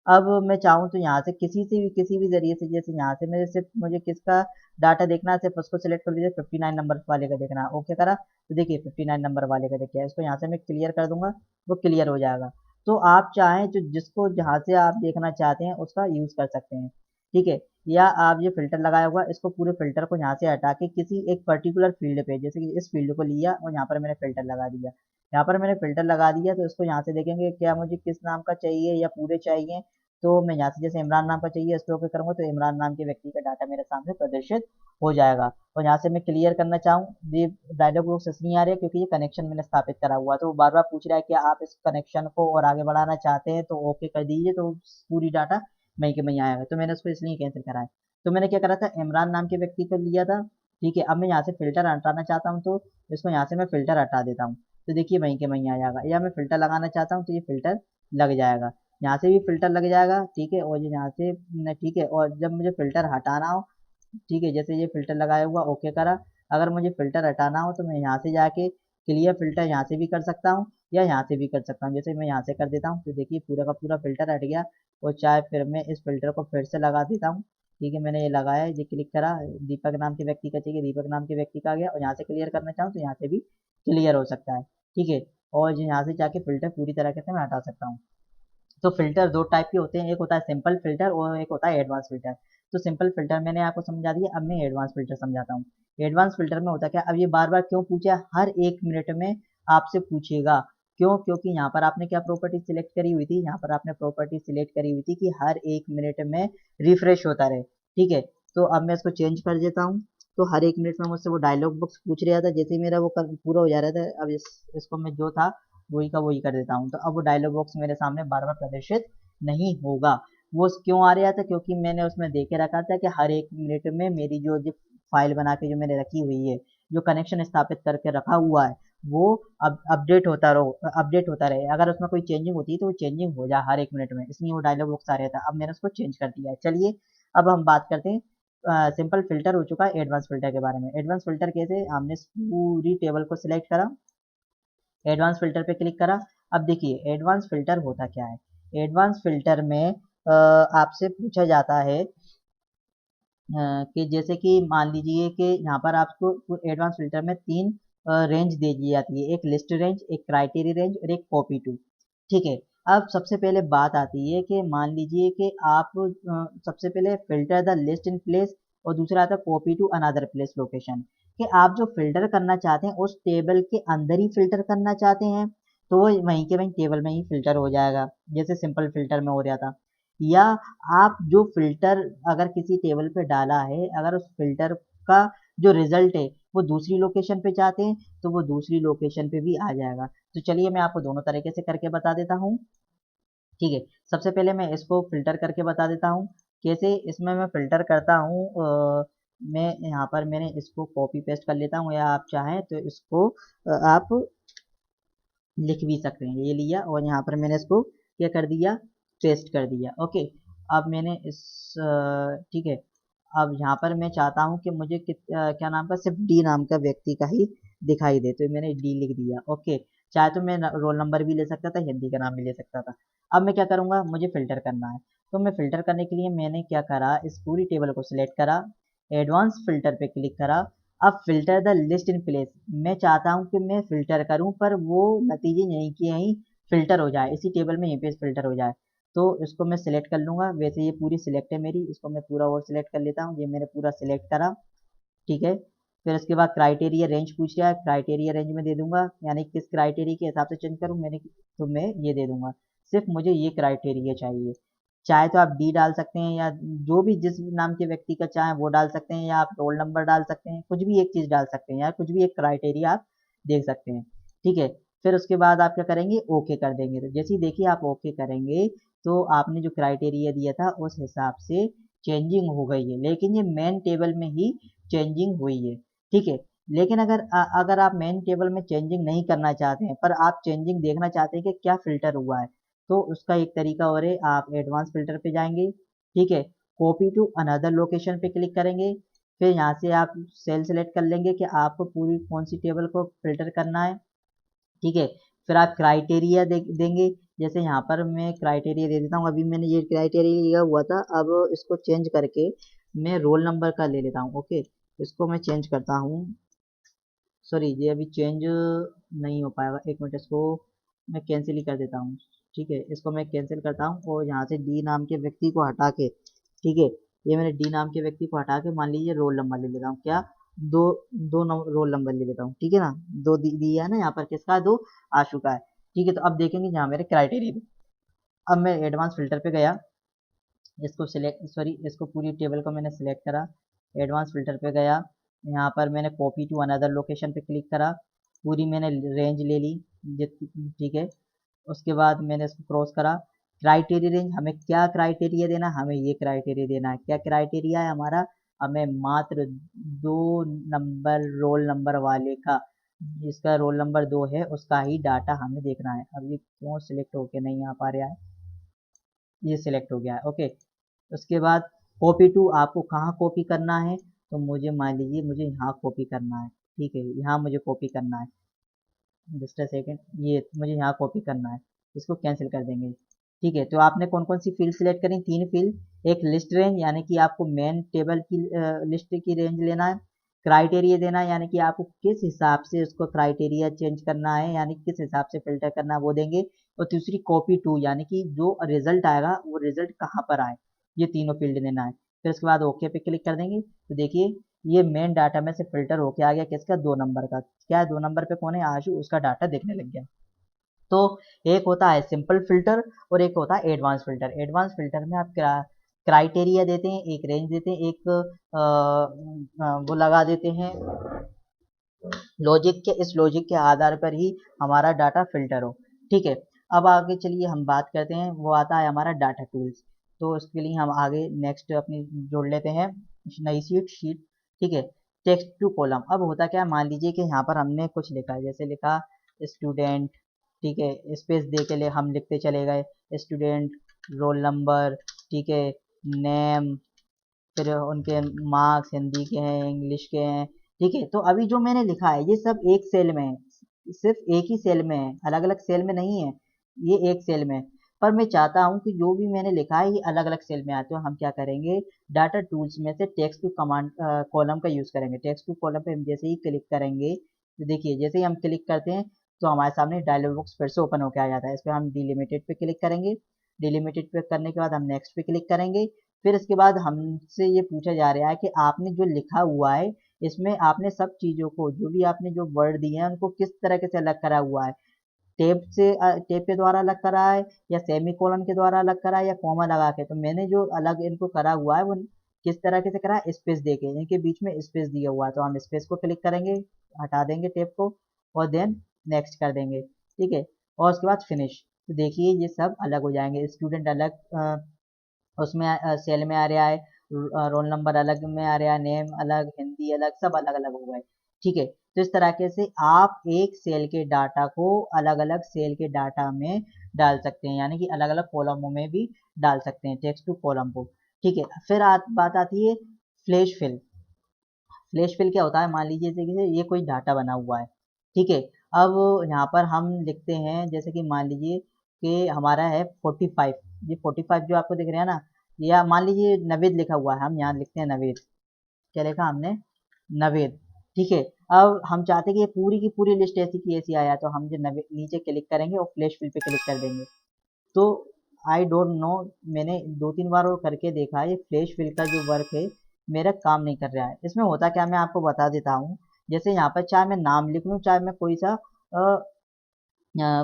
अब मैं चाहूँ तो यहाँ से किसी भी जरिए से, जैसे यहाँ से मेरे सिर्फ मुझे किसका डाटा देखना है, सिर्फ उसको सिलेक्ट कर दीजिए, 59 नंबर वाले का देखना है, ओके करा, तो देखिए 59 नंबर वाले का देखिए, इसको यहाँ से मैं क्लियर कर दूंगा, वो क्लियर हो जाएगा। तो आप चाहें तो जिसको जहाँ से आप देखना चाहते हैं उसका यूज कर सकते हैं। ठीक है, या आप ये फिल्टर लगाया हुआ, इसको पूरे फिल्टर को यहाँ से हटा के किसी एक पर्टिकुलर फील्ड पे, जैसे कि इस फील्ड को लिया और यहाँ पर मैंने फिल्टर लगा दिया, यहाँ पर मैंने फिल्टर लगा दिया, तो इसको यहाँ से देखेंगे क्या मुझे किस नाम का चाहिए या पूरे चाहिए। तो मैं यहाँ से जैसे इमरान नाम का चाहिए, इस पर ओके करूंगा, तो इमरान नाम के व्यक्ति का डाटा मेरे सामने प्रदर्शित हो जाएगा। और यहाँ से मैं क्लियर करना चाहूँ, ये डायलॉग बॉक्स इसलिए आ रहा है क्योंकि ये कनेक्शन मैंने स्थापित करा हुआ, तो बार बार पूछ रहा है कि आप इस कनेक्शन को और आगे बढ़ाना चाहते हैं, तो ओके कर दीजिए, तो पूरी डाटा वहीं के वहीं आएगा। तो मैंने उसको इसलिए कैंसिल करा है। तो मैंने क्या करा था, इमरान नाम के व्यक्ति को लिया था। ठीक है, अब मैं यहाँ से फिल्टर हटाना चाहता हूँ, तो इसको यहाँ से मैं फिल्टर हटा देता हूँ, तो देखिए वहीं के वहीं आ जाएगा। या मैं फिल्टर लगाना चाहता हूँ, तो ये फिल्टर लग जाएगा, यहाँ से भी फिल्टर लग जाएगा। ठीक है, और ये यहाँ से ठीक है, और जब मुझे फिल्टर हटाना हो, ठीक है, जैसे ये फिल्टर लगाया हुआ ओके करा, अगर मुझे फिल्टर हटाना हो तो मैं यहाँ से जाके क्लियर फिल्टर यहाँ से भी कर सकता हूँ या यहाँ से भी कर सकता हूँ। जैसे मैं यहाँ से कर देता हूँ, तो देखिए पूरा का पूरा फिल्टर हट गया। और चाहे फिर मैं इस फिल्टर को फिर से लगा देता हूँ। ठीक है, मैंने ये लगाया, ये क्लिक करा, दीपक नाम के व्यक्ति का चाहिए, दीपक नाम के व्यक्ति का आ गया, और यहाँ से क्लियर करना चाहूँ तो यहाँ से भी क्लियर हो सकता है। ठीक है, और यहाँ से जाके फिल्टर पूरी तरीके से मैं हटा सकता हूँ। तो फिल्टर दो टाइप के होते हैं, एक होता है सिंपल फिल्टर और एक होता है एडवांस फिल्टर। तो सिंपल फिल्टर मैंने आपको समझा दिया, अब मैं एडवांस फिल्टर समझाता हूँ। एडवांस फिल्टर में होता क्या, अब ये बार बार क्यों पूछा, हर 1 मिनट में आपसे पूछेगा। क्यों, क्योंकि यहाँ पर आपने क्या प्रॉपर्टी सिलेक्ट करी हुई थी, यहाँ पर आपने प्रॉपर्टी सिलेक्ट करी हुई थी कि हर 1 मिनट में रिफ्रेश होता रहे। ठीक है, तो अब मैं इसको चेंज कर देता हूँ। तो हर 1 मिनट में मुझसे वो डायलॉग बॉक्स पूछ रहा था, जैसे ही मेरा वो पूरा हो जा रहा था, अब इसको मैं जो था वही का वही कर देता हूँ, तो अब वो डायलॉग बॉक्स मेरे सामने बार बार प्रदर्शित नहीं होगा। वो क्यों आ रहा था, क्योंकि मैंने उसमें देखे रखा था कि हर 1 मिनट में मेरी जो फाइल बना के जो मैंने रखी हुई है, जो कनेक्शन स्थापित करके रखा हुआ है, वो अब अपडेट होता रहे। अगर उसमें कोई चेंजिंग होती है तो वो चेंजिंग हो जाए हर 1 मिनट में, इसलिए वो डायलॉग बॉक्स आ रहा था। अब मैंने उसको चेंज कर दिया है। चलिए अब हम बात करते हैं, सिंपल फिल्टर हो चुका है, एडवांस फिल्टर के बारे में। एडवांस फिल्टर कैसे, हमने पूरी टेबल को सिलेक्ट करा, एडवांस फिल्टर पे क्लिक करा। अब देखिए एडवांस फिल्टर होता क्या है। एडवांस फिल्टर में आपसे पूछा जाता है कि जैसे कि मान लीजिए कि यहाँ पर आपको एडवांस फिल्टर में 3 रेंज दे दी जाती है, एक लिस्ट रेंज, एक क्राइटेरिया रेंज और एक कॉपी टू। ठीक है, अब सबसे पहले बात आती है कि मान लीजिए कि आप सबसे पहले filter the list in place, और दूसरा आता है copy to another place location, कि आप जो फिल्टर करना चाहते हैं उस टेबल के अंदर ही फिल्टर करना चाहते हैं, तो वो वहीं के वहीं टेबल में ही फिल्टर हो जाएगा, जैसे सिंपल फिल्टर में हो रहा था। या आप जो फिल्टर अगर किसी टेबल पे डाला है, अगर उस फिल्टर का जो रिजल्ट है वो दूसरी लोकेशन पे चाहते हैं, तो वो दूसरी लोकेशन पे भी आ जाएगा। तो चलिए मैं आपको दोनों तरीके से करके बता देता हूँ। ठीक है, सबसे पहले मैं इसको फिल्टर करके बता देता हूँ कैसे। इसमें मैं फिल्टर करता हूँ, मैं यहाँ पर मैंने इसको कॉपी पेस्ट कर लेता हूँ, या आप चाहें तो इसको आप लिख भी सकते हैं। ये लिया और यहाँ पर मैंने इसको क्या कर दिया, पेस्ट कर दिया। ओके, अब मैंने ठीक है, अब यहाँ पर मैं चाहता हूँ कि मुझे क्या नाम का, सिर्फ डी नाम का व्यक्ति का ही दिखाई दे, तो मैंने डी लिख दिया। ओके, चाहे तो मैं रोल नंबर भी ले सकता था, हिंदी का नाम भी ले सकता था। अब मैं क्या करूँगा, मुझे फिल्टर करना है, तो मैं फिल्टर करने के लिए मैंने क्या करा, इस पूरी टेबल को सिलेक्ट करा, एडवांस फिल्टर पे क्लिक करा। अब filter the list in place, मैं चाहता हूँ कि मैं फिल्टर करूँ पर वो नतीजे यहीं के यहीं फिल्टर हो जाए, इसी टेबल में यहीं पे फिल्टर हो जाए। तो इसको मैं सिलेक्ट कर लूंगा, वैसे ये पूरी सिलेक्ट है मेरी, इसको मैं पूरा और सिलेक्ट कर लेता हूँ, ये मैंने पूरा सिलेक्ट करा। ठीक है, फिर उसके बाद क्राइटेरिया रेंज पूछ रहा है, क्राइटेरिया रेंज में दे दूंगा, यानी किस क्राइटेरिया के हिसाब से चेंज करूँ मैंने, तो मैं ये दे दूंगा, सिर्फ मुझे ये क्राइटेरिया चाहिए। चाहे तो आप डी डाल सकते हैं, या जो भी जिस नाम के व्यक्ति का चाहे वो डाल सकते हैं, या आप रोल नंबर डाल सकते हैं, कुछ भी एक चीज डाल सकते हैं, या कुछ भी एक क्राइटेरिया आप देख सकते हैं। ठीक है, फिर उसके बाद आप क्या करेंगे, ओके कर देंगे। तो जैसे ही देखिए आप ओके करेंगे, तो आपने जो क्राइटेरिया दिया था उस हिसाब से चेंजिंग हो गई है, लेकिन ये मेन टेबल में ही चेंजिंग हुई है। ठीक है, लेकिन अगर आप मेन टेबल में चेंजिंग नहीं करना चाहते हैं पर आप चेंजिंग देखना चाहते हैं कि क्या फ़िल्टर हुआ है, तो उसका एक तरीका और है, आप एडवांस फ़िल्टर पे जाएँगे, ठीक है? कॉपी टू अनदर लोकेशन पे क्लिक करेंगे, फिर यहाँ से आप सेल सेलेक्ट कर लेंगे कि आपको पूरी कौन-सी टेबल को फ़िल्टर करना है, ठीक है? फिर आप क्राइटेरिया देंगे, जैसे यहाँ पर मैं क्राइटेरिया दे देता हूँ, अभी मैंने ये क्राइटेरिया लिया हुआ था, अब इसको चेंज करके मैं रोल नंबर का ले लेता हूँ, ओके? इसको मैं चेंज करता हूँ, सॉरी ये अभी चेंज नहीं हो पाएगा, एक मिनट, इसको मैं कैंसिल ही कर देता हूँ, ठीक है? इसको मैं कैंसिल करता हूँ और यहाँ से डी नाम के व्यक्ति को हटा के, ठीक है? ये मैंने डी नाम के व्यक्ति को हटा के मान लीजिए रोल नंबर ले लेता हूँ, क्या? दो दो रोल नंबर ले लेता हूँ, ठीक है ना? दो दिया है ना यहाँ पर, किसका? दो, आशु का है, ठीक है? तो अब देखेंगे जहाँ मेरे क्राइटेरिया, अब मैं एडवांस फिल्टर पे गया, इसको सिलेक्ट, सॉरी इसको पूरी टेबल को मैंने सिलेक्ट करा, एडवांस फिल्टर पे गया, यहाँ पर मैंने कॉपी टू अनदर लोकेशन पे क्लिक करा, पूरी मैंने रेंज ले ली, ठीक है? उसके बाद मैंने इसको क्रॉस करा, क्राइटेरिया रेंज, हमें क्या क्राइटेरिया देना, हमें ये क्राइटेरिया देना है, क्या क्राइटेरिया है हमारा? हमें मात्र 2 नंबर रोल नंबर वाले का, जिसका रोल नंबर 2 है उसका ही डाटा हमें देखना है। अब ये क्यों सिलेक्ट होके नहीं आ पा रहा है, ये सिलेक्ट हो गया है, ओके? उसके बाद कॉपी टू, आपको कहाँ कॉपी करना है, तो मुझे मान लीजिए मुझे यहाँ कॉपी करना है, ठीक है? यहाँ मुझे कॉपी करना है, जस्ट अ सेकेंड, ये मुझे यहाँ कॉपी करना है, इसको कैंसिल कर देंगे, ठीक है? तो आपने कौन कौन सी फील्ड सिलेक्ट करी? 3 फील्ड, एक लिस्ट रेंज यानी कि आपको मेन टेबल की लिस्ट की रेंज लेना है, क्राइटेरिया देना है यानी कि आपको किस हिसाब से उसको क्राइटेरिया चेंज करना है, यानी किस हिसाब से फिल्टर करना है वो देंगे, और दूसरी कॉपी टू यानी कि जो रिजल्ट आएगा वो रिजल्ट कहाँ पर आए, ये तीनों फील्ड देना है। फिर उसके बाद ओके पे क्लिक कर देंगे, तो देखिए ये मेन डाटा में से फिल्टर होके आ गया, किसका? 2 नंबर का, क्या 2 नंबर पे कौन है? आशु, उसका डाटा देखने लग गया। तो एक होता है सिंपल फिल्टर और एक होता है एडवांस फिल्टर। एडवांस फिल्टर में आप क्राइटेरिया देते हैं, एक रेंज देते हैं, एक वो लगा देते हैं लॉजिक के, इस लॉजिक के आधार पर ही हमारा डाटा फिल्टर हो, ठीक है? अब आगे चलिए हम बात करते हैं, वो आता है हमारा डाटा टूल्स, तो उसके लिए हम आगे नेक्स्ट अपनी जोड़ लेते हैं नई शीट, ठीक है? टेक्स्ट टू कॉलम, अब होता क्या है, मान लीजिए कि यहाँ पर हमने कुछ लिखा है, जैसे लिखा स्टूडेंट, ठीक है? स्पेस दे के हम लिखते चले गए स्टूडेंट, रोल नंबर, ठीक है? नेम, फिर उनके मार्क्स हिंदी के हैं, इंग्लिश के हैं, ठीक है? तो अभी जो मैंने लिखा है ये सब एक सेल में है, सिर्फ एक ही सेल में है, अलग अलग सेल में नहीं है, ये एक सेल में है। पर मैं चाहता हूँ कि जो भी मैंने लिखा है ये अलग अलग सेल में आते हो, हम क्या करेंगे, डाटा टूल्स में से टेक्स्ट टू कमांड कॉलम का यूज करेंगे। टेक्स्ट टू कॉलम पे हम जैसे ही क्लिक करेंगे, तो देखिए जैसे ही हम क्लिक करते हैं तो हमारे सामने डायलॉग बॉक्स फिर से ओपन होकर आ जाता है, इस पर हम डिलिमिटेड पे क्लिक करेंगे, डिलिमिटेड पे करने के बाद हम नेक्स्ट पे क्लिक करेंगे, फिर इसके बाद हमसे ये पूछा जा रहा है कि आपने जो लिखा हुआ है इसमें आपने सब चीज़ों को, जो भी आपने जो वर्ड दिए हैं उनको किस तरीके से अलग करा हुआ है, टेप के द्वारा अलग करा है या सेमी कोलन के द्वारा अलग करा है या कॉमा लगा के, तो मैंने जो अलग इनको करा हुआ है वो किस तरीके से करा है, स्पेस देके, इनके बीच में स्पेस दिया हुआ है, तो हम स्पेस को क्लिक करेंगे, हटा देंगे टेप को और देन नेक्स्ट कर देंगे, ठीक है? और उसके बाद फिनिश, तो देखिए ये सब अलग हो जाएंगे, स्टूडेंट अलग उसमें सेल में आ रहा है, रोल नंबर अलग में आ रहा है, नेम अलग, हिंदी अलग, सब अलग अलग हो गए, ठीक है? तो इस तरीके से आप एक सेल के डाटा को अलग अलग सेल के डाटा में डाल सकते हैं, यानी कि अलग अलग कॉलमों में भी डाल सकते हैं, टेक्स्ट टू कॉलम को, ठीक है? फिर बात आती है फ्लैश फिल। फ्लैश फिल क्या होता है, मान लीजिए जैसे कि ये कोई डाटा बना हुआ है, ठीक है? अब यहाँ पर हम लिखते हैं, जैसे कि मान लीजिए कि हमारा है 45, ये 45 जो आपको दिख रहा है ना, या मान लीजिए नवेद लिखा हुआ है, हम यहाँ लिखते हैं नवेद, क्या लिखा हमने? नवेद, ठीक है? अब हम चाहते हैं कि ये पूरी की पूरी लिस्ट ऐसी की ऐसी आया, तो हम जो नवेद नीचे क्लिक करेंगे और फ्लैश फिल पे क्लिक कर देंगे, तो आई डोंट नो, मैंने 2-3 बार और करके देखा, ये फ्लैश फिल का जो वर्क है मेरा काम नहीं कर रहा है। इसमें होता क्या, मैं आपको बता देता हूँ, जैसे यहाँ पर चाहे मैं नाम लिख लूँ, चाहे मैं कोई सा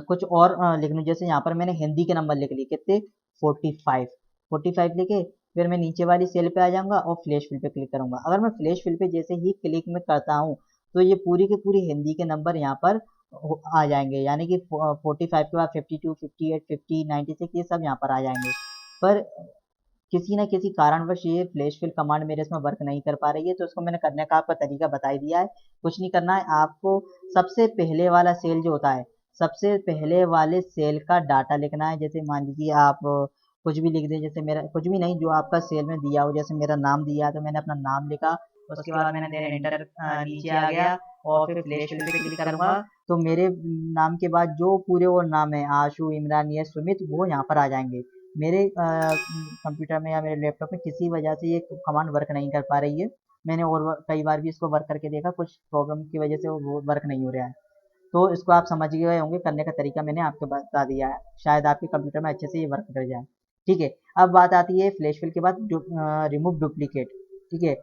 कुछ और लिख लूँ, जैसे यहाँ पर मैंने हिंदी के नंबर लिख लिए कितने, 45, 45 लिखे, फिर मैं नीचे वाली सेल पे आ जाऊंगा और फ्लैश फिल पे क्लिक करूंगा। अगर मैं फ्लैश फिल पे जैसे ही क्लिक में करता हूँ तो ये पूरी के पूरी हिंदी के नंबर यहाँ पर आ जाएंगे, यानी कि 45 के बाद 52, 58, 50, 96 ये सब यहाँ पर आ जाएंगे। पर किसी न किसी कारणवश ये फ्लैश फिल कमांड मेरे इसमें वर्क नहीं कर पा रही है, तो इसको मैंने करने का आपको तरीका बता ही दिया है। कुछ नहीं करना है आपको, सबसे पहले वाला सेल जो होता है, सबसे पहले वाले सेल का डाटा लिखना है। जैसे मान लीजिए आप कुछ भी लिख दें, जैसे मेरा कुछ भी नहीं, जो आपका सेल में दिया हो, जैसे मेरा नाम दिया है तो मैंने अपना नाम लिखा, उसके बाद मैंने देन एंटर नीचे आ गया और फिर फ्लैश फिल पे क्लिक करूँगा, तो मेरे नाम के बाद जो पूरे वो नाम है आशु, इमरान, यश, सुमित, वो यहाँ पर आ जाएँगे। मेरे कंप्यूटर में या मेरे लैपटॉप में किसी वजह से ये कमांड वर्क नहीं कर पा रही है। मैंने और कई बार भी इसको वर्क करके देखा, कुछ प्रॉब्लम की वजह से वो वर्क नहीं हो रहा है। तो इसको आप समझ गए होंगे, करने का तरीका मैंने आपको बता दिया है, शायद आपके कंप्यूटर में अच्छे से ये वर्क कर जाए। ठीक है, अब बात आती है फ्लैश फिल के बाद रिमूव डुप्लीकेट। ठीक है,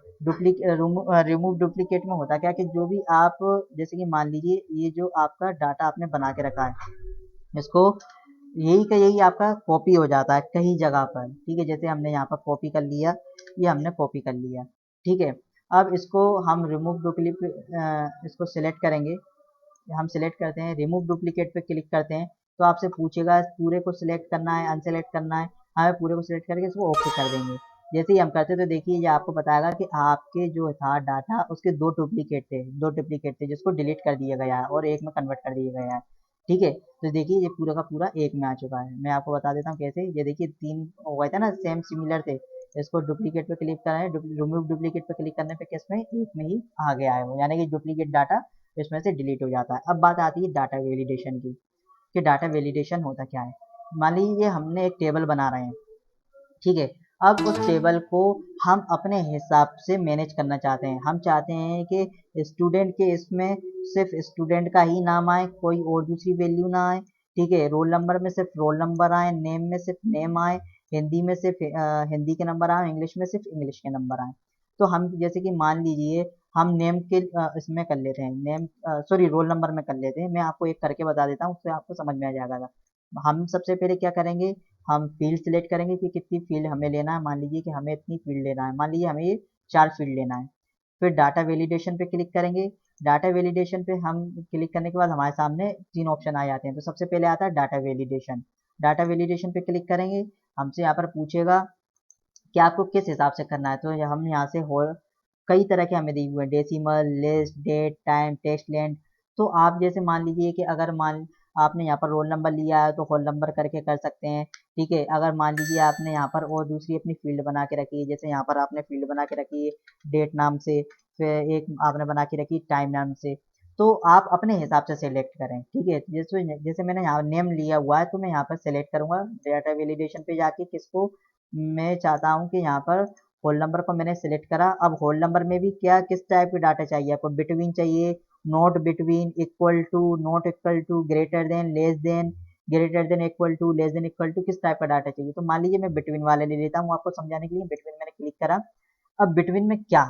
रिमूव डुप्लीकेट में होता क्या कि जो भी आप, जैसे कि मान लीजिए ये जो आपका डाटा आपने बना के रखा है, इसको यही का यही आपका कॉपी हो जाता है कहीं जगह पर। ठीक है, जैसे हमने यहाँ पर कॉपी कर लिया, ये हमने कॉपी कर लिया। ठीक है, अब इसको हम रिमूव डुप्लीकेट इसको सिलेक्ट करेंगे, हम सिलेक्ट करते हैं, रिमूव डुप्लीकेट पे क्लिक करते हैं, तो आपसे पूछेगा पूरे को सिलेक्ट करना है, अनसेलेक्ट करना है। हमें पूरे को सिलेक्ट करके इसको ओके कर देंगे। जैसे ही हम करते तो देखिए ये आपको बताएगा कि आपके जो था डाटा, उसके दो डुप्लीकेट थे जिसको डिलीट कर दिया गया है और एक में कन्वर्ट कर दिया गया है। ठीक है, तो देखिए ये पूरा का पूरा एक में आ चुका है। मैं आपको बता देता हूँ कैसे। ये देखिए 3 हो गए थे ना, सेम सिमिलर थे। इसको डुप्लीकेट पे क्लिक करें, रिमूव डुप्लीकेट पे क्लिक करने पे किसमें, एक में ही आ गया है वो, यानी कि डुप्लीकेट डाटा इसमें से डिलीट हो जाता है। अब बात आती है डाटा वैलिडेशन की, कि डाटा वैलिडेशन होता क्या है। मान लीजिए हमने एक टेबल बना रहे हैं, ठीक है, अब उस टेबल को हम अपने हिसाब से मैनेज करना चाहते हैं। हम चाहते हैं कि स्टूडेंट के इसमें सिर्फ स्टूडेंट का ही नाम आए, कोई और दूसरी वैल्यू ना आए। ठीक है, रोल नंबर में सिर्फ रोल नंबर आए, नेम में सिर्फ नेम आए, हिंदी में सिर्फ हिंदी के नंबर आए, इंग्लिश में सिर्फ इंग्लिश के नंबर आए। तो हम जैसे कि मान लीजिए हम नेम के इसमें कर लेते हैं, नेम सॉरी रोल नंबर में कर लेते हैं। मैं आपको एक करके बता देता हूँ, उससे आपको समझ में आ जाएगा। हम सबसे पहले क्या करेंगे, हम फील्ड सिलेक्ट करेंगे कि कितनी फील्ड हमें लेना है। मान लीजिए कि हमें इतनी फील्ड लेना है, मान लीजिए हमें ये 4 फील्ड लेना है। फिर डाटा वैलिडेशन पे क्लिक करेंगे। डाटा वैलिडेशन पे हम क्लिक करने के बाद हमारे सामने 3 ऑप्शन आ जाते हैं। तो सबसे पहले आता है डाटा वैलिडेशन। डाटा वैलिडेशन पे क्लिक करेंगे, हमसे यहाँ पर पूछेगा कि आपको किस हिसाब से करना है। तो हम यहाँ से हो कई तरह के हमें दिए हुए हैं, decimal, list, date, time, text length. तो आप जैसे मान लीजिए कि अगर मान आपने यहाँ पर रोल नंबर लिया है तो रोल नंबर करके कर सकते हैं। ठीक है, अगर मान लीजिए आपने यहाँ पर और दूसरी अपनी फील्ड बना के रखी है, जैसे यहाँ पर आपने फील्ड बना के रखी है डेट नाम से, फिर एक आपने बना के रखी टाइम नाम से, तो आप अपने हिसाब से सेलेक्ट करें। ठीक है, जैसे जैसे मैंने यहाँ नेम लिया हुआ है तो मैं यहाँ पर सेलेक्ट करूंगा डाटा वैलिडेशन पे जाके, किसको मैं चाहता हूँ कि यहाँ पर होल नंबर को मैंने सेलेक्ट करा। अब होल नंबर में भी क्या किस टाइप का डाटा चाहिए आपको, बिटवीन चाहिए, not between, equal to, not equal to, greater than, less than, greater than equal to, less than equal to, किस टाइप का डाटा चाहिए। तो मान लीजिए मैं बिटवीन वाले ले लेता हूँ, आपको समझाने के लिए बिटवीन मैंने क्लिक करा। अब बिटवीन में क्या,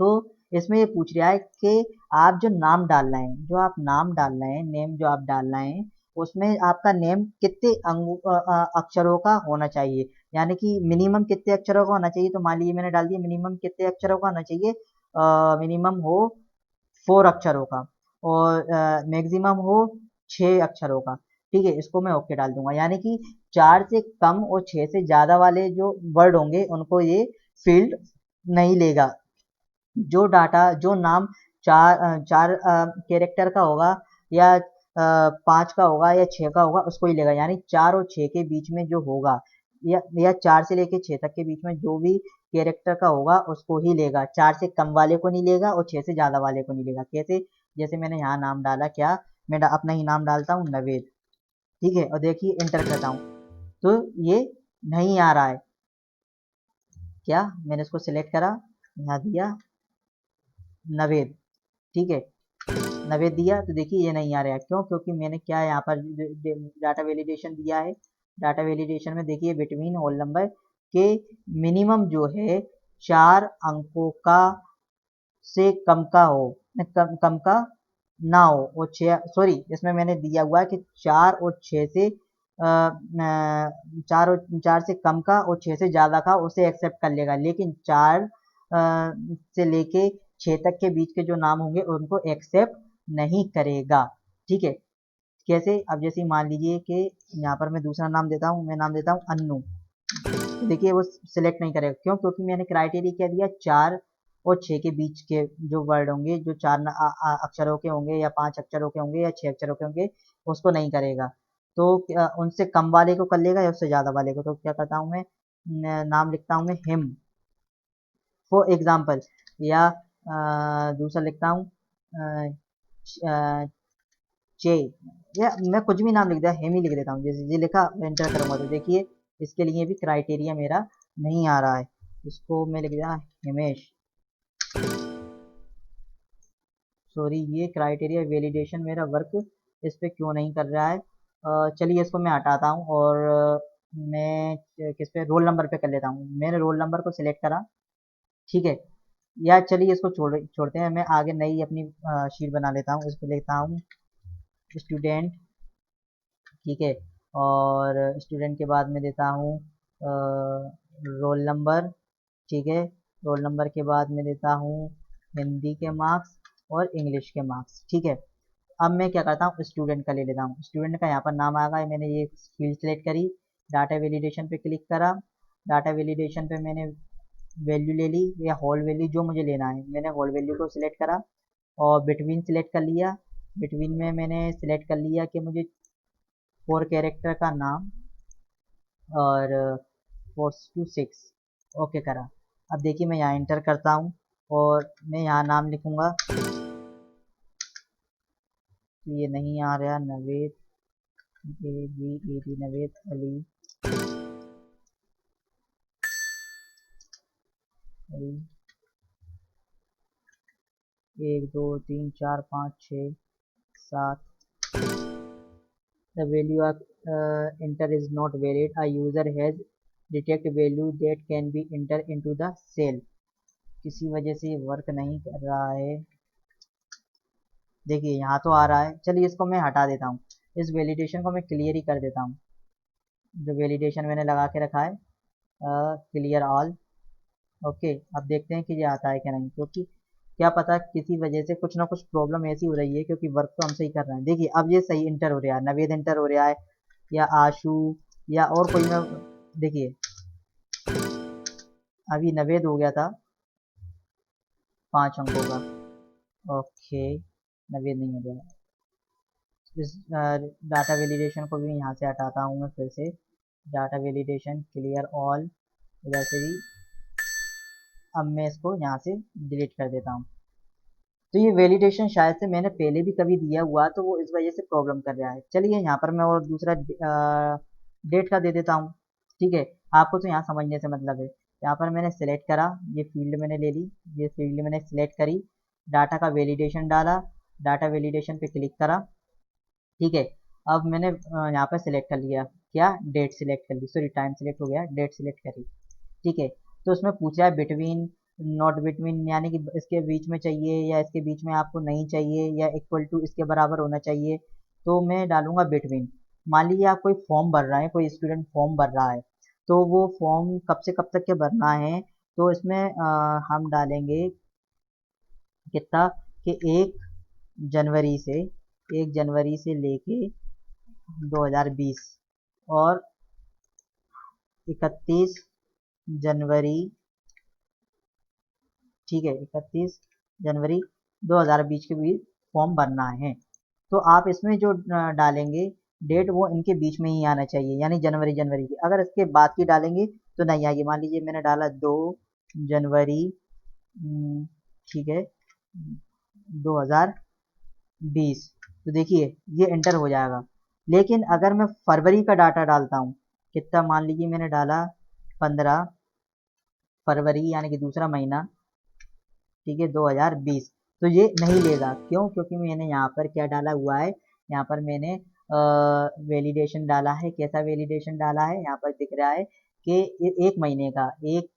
तो इसमें ये पूछ रहा है कि आप जो नाम डाल रहे हैं, जो आप नाम डाल रहे हैं, नेम जो आप डाल रहे हैं, उसमें आपका नेम कितने अक्षरों का होना चाहिए, यानी कि मिनिमम कितने अक्षरों का होना चाहिए। तो मान लीजिए मैंने डाल दिया मिनिमम कितने अक्षरों का होना चाहिए, मिनिमम हो 4 अक्षरों का और मैक्सिमम हो 6 अक्षरों का। ठीक है, इसको मैं ओके डाल दूंगा, यानी कि 4 से कम और 6 से ज्यादा वाले जो वर्ड होंगे उनको ये फील्ड नहीं लेगा। जो डाटा, जो नाम चार कैरेक्टर का होगा या 5 का होगा या 6 का होगा, उसको ही लेगा। यानी 4 और 6 के बीच में जो होगा, या 4 से लेके 6 तक के बीच में जो भी कैरेक्टर का होगा उसको ही लेगा। 4 से कम वाले को नहीं लेगा और 6 से ज्यादा वाले को नहीं लेगा। कैसे, जैसे मैंने यहाँ नाम डाला, क्या मैं अपना ही नाम डालता हूँ नवेद। ठीक है, और देखिए इंटर करता हूँ तो ये नहीं आ रहा है। क्या, मैंने इसको सिलेक्ट करा, यहाँ दिया नवेद। ठीक है, नवेद दिया तो देखिए ये नहीं आ रहा है। क्यों, क्योंकि मैंने क्या यहाँ पर डाटा वैलिडेशन दिया है। डाटा वैलिडेशन में देखिए बिटवीन होल नंबर के मिनिमम जो है 4 अंकों का से कम का हो, कम का ना हो, और 6, सॉरी इसमें मैंने दिया हुआ है कि 4 और 6 से 4 से कम का और 6 से ज्यादा का उसे एक्सेप्ट कर लेगा, लेकिन 4 से लेके 6 तक के बीच के जो नाम होंगे उनको एक्सेप्ट नहीं करेगा। ठीक है, कैसे, अब जैसे मान लीजिए कि यहाँ पर मैं दूसरा नाम देता हूँ, मैं नाम देता हूँ अन्नू। तो देखिए वो सिलेक्ट नहीं करेगा, क्यों? क्योंकि मैंने क्राइटेरिया क्या दिया, 4 और 6 के बीच के जो वर्ड होंगे, जो 4 अक्षरों के होंगे या 5 अक्षरों के होंगे या 6 अक्षरों के होंगे, उसको नहीं करेगा। तो उनसे कम वाले को कर लेगा या उससे ज़्यादा वाले को। तो क्या करता हूँ मैं, नाम लिखता हूँ मैं हिम फॉर एग्जाम्पल, या दूसरा लिखता हूँ चे, या मैं कुछ भी नाम लिख दिया, हेम ही लिख देता हूँ। जैसे ये लिखा, एंटर करूंगा तो देखिए इसके लिए भी क्राइटेरिया मेरा नहीं आ रहा है। इसको मैं लिख दिया हिमेश, सॉरी, ये क्राइटेरिया वैलिडेशन मेरा वर्क इस पे क्यों नहीं कर रहा है। चलिए इसको मैं हटाता हूँ और मैं किस पे, रोल नंबर पे कर लेता हूँ। मैंने रोल नंबर को सिलेक्ट करा, ठीक है। या चलिए इसको छोड़ते हैं, मैं आगे नई अपनी शीट बना लेता हूँ। इसको लेता हूँ स्टूडेंट, ठीक है। और स्टूडेंट के बाद में देता हूँ रोल नंबर, ठीक है। रोल नंबर के बाद में देता हूँ हिंदी के मार्क्स और इंग्लिश के मार्क्स, ठीक है। अब मैं क्या करता हूँ, स्टूडेंट का ले लेता हूँ। स्टूडेंट का यहाँ पर नाम आ गया, मैंने ये फील्ड सेलेक्ट करी, डाटा वैलिडेशन पे क्लिक करा। डाटा वैलिडेशन पे मैंने वैल्यू ले ली या होल वैल्यू, जो मुझे लेना है, मैंने होल वैल्यू को सिलेक्ट करा और बिटवीन सिलेक्ट कर लिया। बिटवीन में मैंने सिलेक्ट कर लिया कि मुझे 4 कैरेक्टर का नाम और 4 to 6, ओके करा। अब देखिए मैं यहाँ इंटर करता हूँ और मैं यहाँ नाम लिखूंगा, तो ये नहीं आ रहा, Naved, Naved Ali, Ali 1 2 3 4 5 6 7। The value of enter is not valid. A user has detect value that can be entered into the cell. किसी वजह से ये वर्क नहीं कर रहा है। देखिए यहाँ तो आ रहा है, चलिए इसको मैं हटा देता हूँ। इस वैलिडेशन को मैं क्लियर ही कर देता हूँ, जो वैलिडेशन मैंने लगा के रखा है, क्लियर ऑल। ओके, अब देखते हैं कि ये आता है क्या नहीं, क्योंकि क्या पता किसी वजह से कुछ ना कुछ प्रॉब्लम ऐसी हो रही है, क्योंकि वर्क तो हम सही कर रहे हैं। देखिए अब ये सही इंटर हो रहा है, नवेद इंटर हो रहा है, या आशु, या और कोई मैं, देखिए अभी नवेद हो गया था 5 अंकों का। ओके, नवेद नहीं हो गया। इस डाटा वैलिडेशन को भी यहाँ से हटाता हूँ मैं फिर से, डाटा वैलिडेशन क्लियर ऑल, इधर से भी। अब मैं इसको यहाँ से डिलीट कर देता हूँ। तो ये वैलिडेशन शायद से मैंने पहले भी कभी दिया हुआ, तो वो इस वजह से प्रॉब्लम कर रहा है। चलिए यहाँ पर मैं और दूसरा डेट का दे देता हूँ, ठीक है। आपको तो यहाँ समझने से मतलब है। यहाँ पर मैंने सेलेक्ट करा, ये फील्ड मैंने ले ली, ये फील्ड मैंने सेलेक्ट करी, डाटा का वैलिडेशन डाला, डाटा वैलिडेशन पे क्लिक करा, ठीक है। अब मैंने यहाँ पर सिलेक्ट कर लिया, क्या, डेट सिलेक्ट कर ली, सॉरी टाइम सिलेक्ट हो गया, डेट सिलेक्ट करी, ठीक है। तो उसमें पूछा है बिटवीन, नॉट बिटवीन, यानी कि इसके बीच में चाहिए या इसके बीच में आपको नहीं चाहिए, या इक्वल टू इसके बराबर होना चाहिए। तो मैं डालूंगा बिटवीन। मान लीजिए आप कोई फॉर्म भर रहे हैं, कोई स्टूडेंट फॉर्म भर रहा है, तो वो फॉर्म कब से कब तक के भरना है। तो इसमें हम डालेंगे कितना, कि 1 जनवरी से, 1 जनवरी से लेके 2020, और 31 जनवरी, ठीक है, 31 जनवरी 2020 के बीच फॉर्म भरना है। तो आप इसमें जो डालेंगे डेट, वो इनके बीच में ही आना चाहिए, यानी जनवरी जनवरी की। अगर इसके बाद की डालेंगे तो नहीं आएगी। मान लीजिए मैंने डाला 2 जनवरी, ठीक है, 2020, तो देखिए ये एंटर हो जाएगा। लेकिन अगर मैं फरवरी का डाटा डालता हूँ, कितना, मान लीजिए मैंने डाला 15 फरवरी, यानी कि दूसरा महीना, ठीक है, 2020, तो ये नहीं लेगा। क्यों? क्योंकि मैंने यहाँ पर क्या डाला हुआ है, यहाँ पर मैंने वैलिडेशन डाला है। कैसा वैलिडेशन डाला है, यहाँ पर दिख रहा है कि 1 महीने का, 1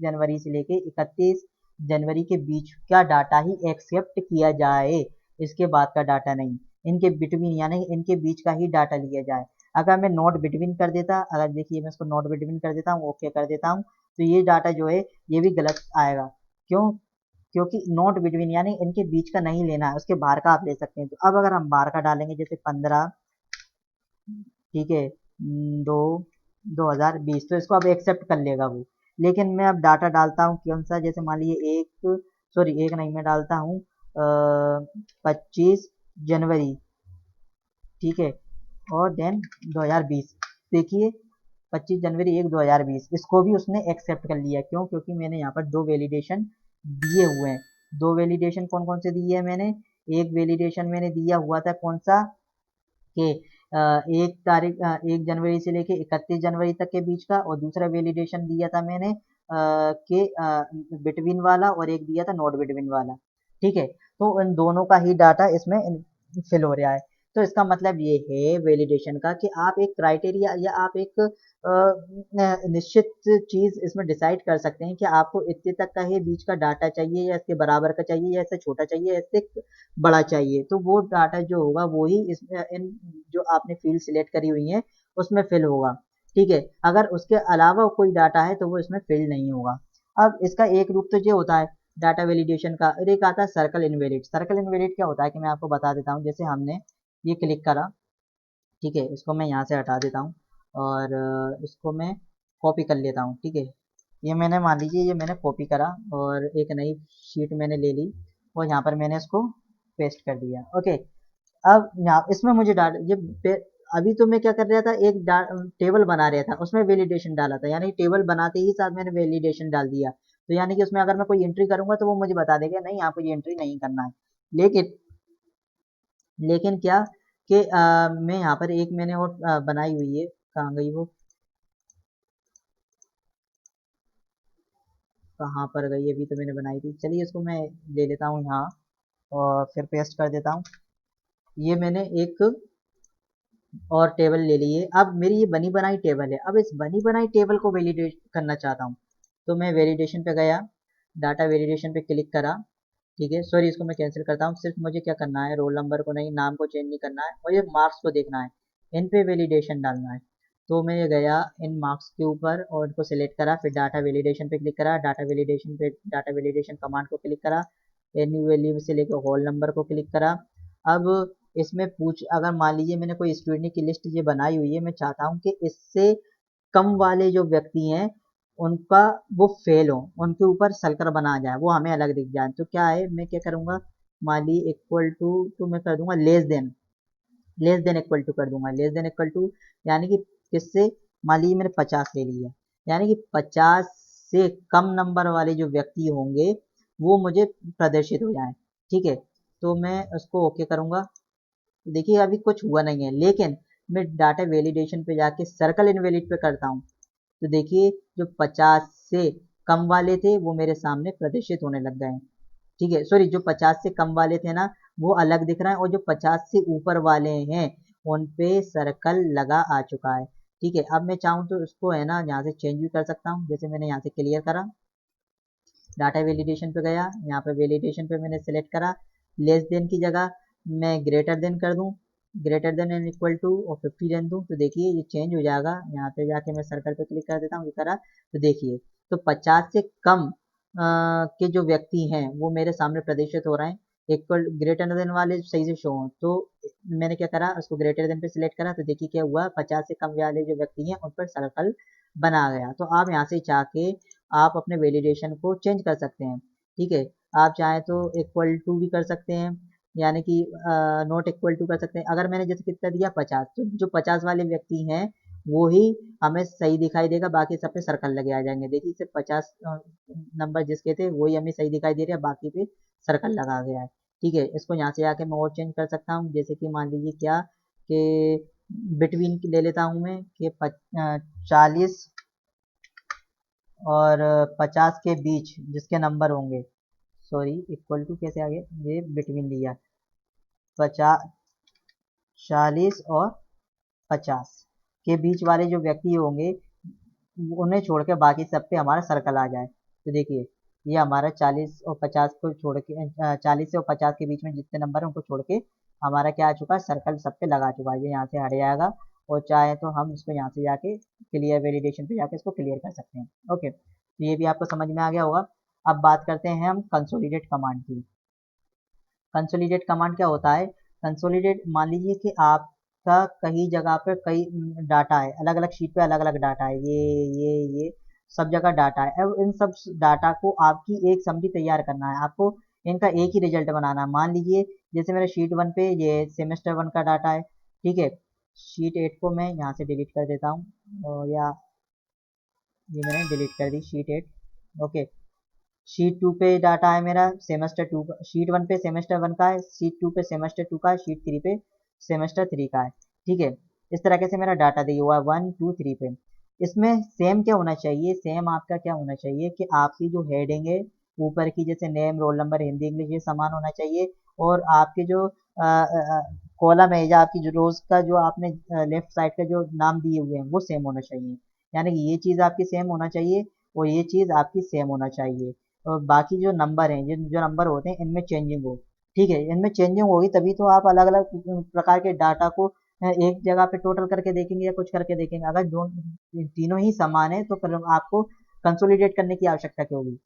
जनवरी से लेके 31 जनवरी के बीच का डाटा ही एक्सेप्ट किया जाए, इसके बाद का डाटा नहीं। इनके बिटवीन, यानी इनके बीच का ही डाटा लिया जाए। अगर मैं नॉट बिटवीन कर देता, अगर देखिए मैं इसको नॉट बिटवीन कर देता हूँ, ओके कर देता हूँ, तो ये डाटा जो है ये भी गलत आएगा। क्यों? क्योंकि नॉट बिटवीन, यानी इनके बीच का नहीं लेना है, उसके बाहर का आप ले सकते हैं। तो अब अगर हम बाहर का डालेंगे, जैसे 15, ठीक है, 2 2020, तो इसको अब एक्सेप्ट कर लेगा वो। लेकिन मैं अब डाटा डालता हूँ कौन सा, जैसे मान लीजिए एक, सॉरी एक नहीं, मैं डालता हूँ 25 जनवरी, ठीक है, और देन 2020। देखिए 25 जनवरी 1 2020, इसको भी उसने एक्सेप्ट कर लिया। क्यों? क्योंकि मैंने यहाँ पर दो वैलिडेशन दिए हुए हैं। दो वैलिडेशन कौन कौन से दिए हैं मैंने? एक वैलिडेशन मैंने दिया हुआ था कौन सा, कि 1 जनवरी से लेके 31 जनवरी तक के बीच का, और दूसरा वैलिडेशन दिया था मैंने कि बिटवीन वाला, और एक दिया था नॉट बिटवीन वाला, ठीक है। तो इन दोनों का ही डाटा इसमें फिल हो रहा है। तो इसका मतलब ये है वैलिडेशन का, कि आप एक क्राइटेरिया या आप एक निश्चित चीज इसमें डिसाइड कर सकते हैं कि आपको इतने तक का ही बीच का डाटा चाहिए, या इसके बराबर का चाहिए, या इससे छोटा चाहिए, या इससे बड़ा चाहिए। तो वो डाटा जो होगा वो ही इस इन जो आपने फील्ड सिलेक्ट करी हुई है उसमें फिल होगा, ठीक है। अगर उसके अलावा कोई डाटा है तो वो इसमें फिल नहीं होगा। अब इसका एक रूप तो ये होता है डाटा वैलिडेशन का, और एक आता है सर्कल इनवैलिड। सर्कल इनवैलिड क्या होता है कि मैं आपको बता देता हूँ। जैसे हमने ये क्लिक करा, ठीक है, इसको मैं यहाँ से हटा देता हूँ, और इसको मैं कॉपी कर लेता हूँ, ठीक है। ये मैंने मान लीजिए ये मैंने कॉपी करा, और एक नई शीट मैंने ले ली, और यहाँ पर मैंने इसको पेस्ट कर दिया, ओके। अब यहाँ इसमें मुझे डाल अभी तो मैं क्या कर रहा था, एक टेबल बना रहा था, उसमें वैलिडेशन डाला था, यानी टेबल बनाते ही साथ मैंने वैलिडेशन डाल दिया। तो यानी कि उसमें अगर मैं कोई एंट्री करूंगा तो वो मुझे बता देगा नहीं आपको ये एंट्री नहीं करना है। लेकिन लेकिन क्या कि मैं यहाँ पर एक मैंने और बनाई हुई है, कहाँ गई वो, कहाँ पर गई, अभी तो मैंने बनाई थी। चलिए इसको मैं ले लेता हूँ यहाँ, और फिर पेस्ट कर देता हूँ। ये मैंने एक और टेबल ले ली है। अब मेरी ये बनी बनाई टेबल है, अब इस बनी बनाई टेबल को वैलिडेट करना चाहता हूँ। तो मैं वैलिडेशन पे गया, डाटा वैलिडेशन पे क्लिक करा, ठीक है। सॉरी इसको मैं कैंसिल करता हूँ। सिर्फ मुझे क्या करना है, रोल नंबर को नहीं, नाम को चेंज नहीं करना है, मुझे मार्क्स को देखना है, इन पे वैलिडेशन डालना है। तो मैं ये गया इन मार्क्स के ऊपर और इनको सिलेक्ट करा, फिर डाटा वैलिडेशन पे क्लिक करा, डाटा वैलिडेशन पे डाटा वैलिडेशन कमांड को क्लिक करा, एनी वैल्यू से लेकर होल नंबर को क्लिक करा। अब इसमें पूछ, अगर मान लीजिए मैंने कोई स्टूडेंट की लिस्ट ये बनाई हुई है, मैं चाहता हूँ कि इससे कम वाले जो व्यक्ति हैं उनका वो फेल हो, उनके ऊपर सर्कल बना जाए, वो हमें अलग दिख जाए। तो क्या है, मैं क्या करूंगा, मान ली इक्वल टू, तो मैं कर दूंगा लेस देन इक्वल टू कर दूंगा, लेस देन इक्वल टू, यानी कि किससे, मान लीजिए मैंने 50 ले लिया, यानी कि 50 से कम नंबर वाले जो व्यक्ति होंगे वो मुझे प्रदर्शित हो जाए, ठीक है। तो मैं उसको ओके करूंगा। तो देखिए अभी कुछ हुआ नहीं है, लेकिन मैं डाटा वैलिडेशन पे जाके सर्कल इनवैलिड पे करता हूँ, तो देखिए जो 50 से कम वाले थे वो मेरे सामने प्रदर्शित होने लग गए हैं, ठीक है। सॉरी, जो 50 से कम वाले थे ना वो अलग दिख रहा है, और जो 50 से ऊपर वाले हैं उन पे सर्कल लगा आ चुका है, ठीक है। अब मैं चाहूँ तो उसको है ना यहाँ से चेंज भी कर सकता हूँ। जैसे मैंने यहाँ से क्लियर करा, डाटा वैलिडेशन पे गया, यहाँ पे वैलिडेशन पे मैंने सेलेक्ट करा, लेस देन की जगह मैं ग्रेटर देन कर दूं, greater than and equal to और 50 रहने दूं। तो देखिए ये चेंज हो जाएगा। यहाँ पे जाके मैं सर्कल पे क्लिक कर देता हूँ, ये करा, तो देखिए तो 50 से कम के जो व्यक्ति हैं वो मेरे सामने प्रदर्शित हो रहे हैं, इक्वल ग्रेटर देन वाले सही से शो हों। तो मैंने क्या करा, उसको ग्रेटर देन पे सिलेक्ट करा, तो देखिए क्या हुआ, 50 से कम वाले जो व्यक्ति हैं उन पर सर्कल बना गया। तो आप यहाँ से चाह के आप अपने वैलिडेशन को चेंज कर सकते हैं, ठीक है। आप चाहें तो इक्वल टू भी कर सकते हैं, यानी कि नॉट इक्वल टू कर सकते हैं। अगर मैंने जैसे कितना दिया 50, तो जो 50 वाले व्यक्ति हैं वो ही हमें सही दिखाई देगा, बाकी सब पे सर्कल लगे आ जाएंगे। देखिए सिर्फ 50 नंबर जिसके थे वही हमें सही दिखाई दे रहे हैं, बाकी पे सर्कल लगा गया है, ठीक है। इसको यहाँ से आके मैं और चेंज कर सकता हूँ, जैसे कि मान लीजिए क्या कि बिटवीन ले लेता हूँ मैं कि 40 और 50 के बीच जिसके नंबर होंगे, सॉरी इक्वल टू कैसे आ गया, ये बिटवीन लिया, 50, 40 और 50 के बीच वाले जो व्यक्ति होंगे उन्हें छोड़ के बाकी सब पे हमारा सर्कल आ जाए। तो देखिए ये हमारा 40 और 50 को छोड़ के 40 से और 50 के बीच में जितने नंबर है उनको छोड़ के हमारा क्या आ चुका है, सर्कल सब पे लगा चुका है। ये यहाँ से हट जाएगा, और चाहे तो हम इसको यहाँ से जाके क्लियर वैलिडेशन पे जाके इसको क्लियर कर सकते हैं, ओके। तो ये भी आपको समझ में आ गया होगा। अब बात करते हैं हम कंसोलिडेट कमांड की। कंसोलिडेट कमांड क्या होता है, कंसोलिडेट मान लीजिए कि आप का कई जगह पे कई डाटा है, अलग अलग शीट पे अलग अलग डाटा है, ये सब जगह डाटा है। अब इन सब डाटा को आपकी एक समरी तैयार करना है, आपको इनका एक ही रिजल्ट बनाना है। मान लीजिए जैसे मेरे शीट वन पे ये सेमेस्टर वन का डाटा है, ठीक है। शीट एट को मैं यहाँ से डिलीट कर देता हूँ, या ये मैंने डिलीट कर दी sheet eight. Okay, sheet two पे डाटा है मेरा सेमेस्टर टू का, शीट वन पे सेमेस्टर वन का है, शीट टू पे सेमेस्टर टू का है, शीट थ्री पे सेमेस्टर थ्री का है, ठीक है। इस तरीके से मेरा डाटा दिया हुआ है वन टू थ्री पे। इसमें सेम क्या होना चाहिए, सेम आपका क्या होना चाहिए कि आपकी जो हेडिंग है ऊपर की, जैसे name roll number Hindi English, ये समान होना चाहिए। और आपके जो कॉलम है या आपकी जो रोज का जो आपने लेफ्ट साइड का जो नाम दिए हुए हैं वो सेम होना चाहिए। यानी कि ये चीज़ आपकी सेम होना चाहिए और ये चीज़ आपकी सेम होना चाहिए। और बाकी जो नंबर हैं, जो जो नंबर होते हैं इनमें चेंजिंग हो, ठीक है। इनमें चेंजिंग होगी तभी तो आप अलग अलग प्रकार के डाटा को एक जगह पे टोटल करके देखेंगे या कुछ करके देखेंगे। अगर जो तीनों ही समान है तो फिर आपको कंसोलिडेट करने की आवश्यकता क्यों होगी।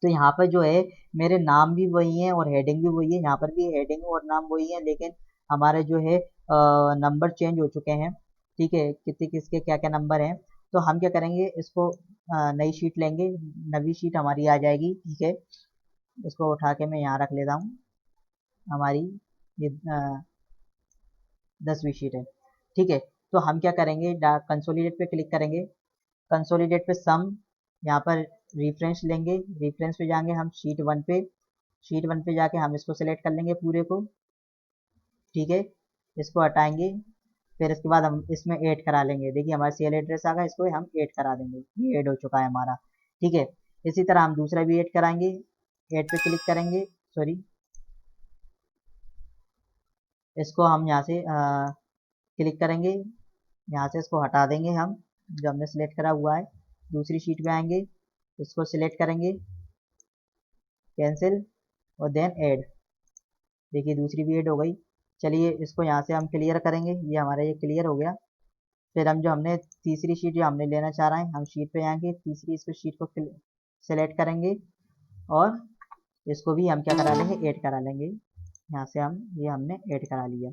तो यहाँ पर जो है मेरे नाम भी वही है और हेडिंग भी वही है, यहाँ पर भी हेडिंग और नाम वही है, लेकिन हमारे जो है नंबर चेंज हो चुके हैं, ठीक है। कितने किसके क्या क्या नंबर हैं। तो हम क्या करेंगे, इसको नई शीट लेंगे, नवी शीट हमारी आ जाएगी, ठीक है। इसको उठा के मैं यहाँ रख लेता हूँ, हमारी ये 10वीं शीट है, ठीक है। तो हम क्या करेंगे, कंसोलिडेट पे क्लिक करेंगे, कंसोलिडेट पे सम, यहाँ पर रेफरेंस लेंगे, रेफरेंस पे जाएंगे हम शीट वन पे, शीट वन पे जाके हम इसको सिलेक्ट कर लेंगे पूरे को, ठीक है। इसको हटाएंगे, फिर इसके बाद हम इसमें ऐड करा लेंगे। देखिए हमारा सेल एड्रेस आ गया, इसको हम ऐड करा देंगे, ये ऐड हो चुका है हमारा, ठीक है। इसी तरह हम दूसरा भी ऐड कराएंगे, ऐड पे क्लिक करेंगे, सॉरी, इसको हम यहाँ से क्लिक करेंगे, यहाँ से इसको हटा देंगे हम, जो हमने सेलेक्ट करा हुआ है। दूसरी शीट पे आएंगे, इसको सिलेक्ट करेंगे, कैंसिल, और देन ऐड। देखिए दूसरी भी ऐड हो गई। चलिए इसको यहाँ से हम क्लियर करेंगे, ये हमारा ये क्लियर हो गया। फिर हम जो हमने तीसरी शीट जो हमने लेना चाह रहे हैं, हम शीट पे आएंगे, तीसरी इसको शीट को सेलेक्ट करेंगे और इसको भी हम क्या करा लेंगे, ऐड करा लेंगे। यहाँ से हम ये हमने ऐड करा लिया।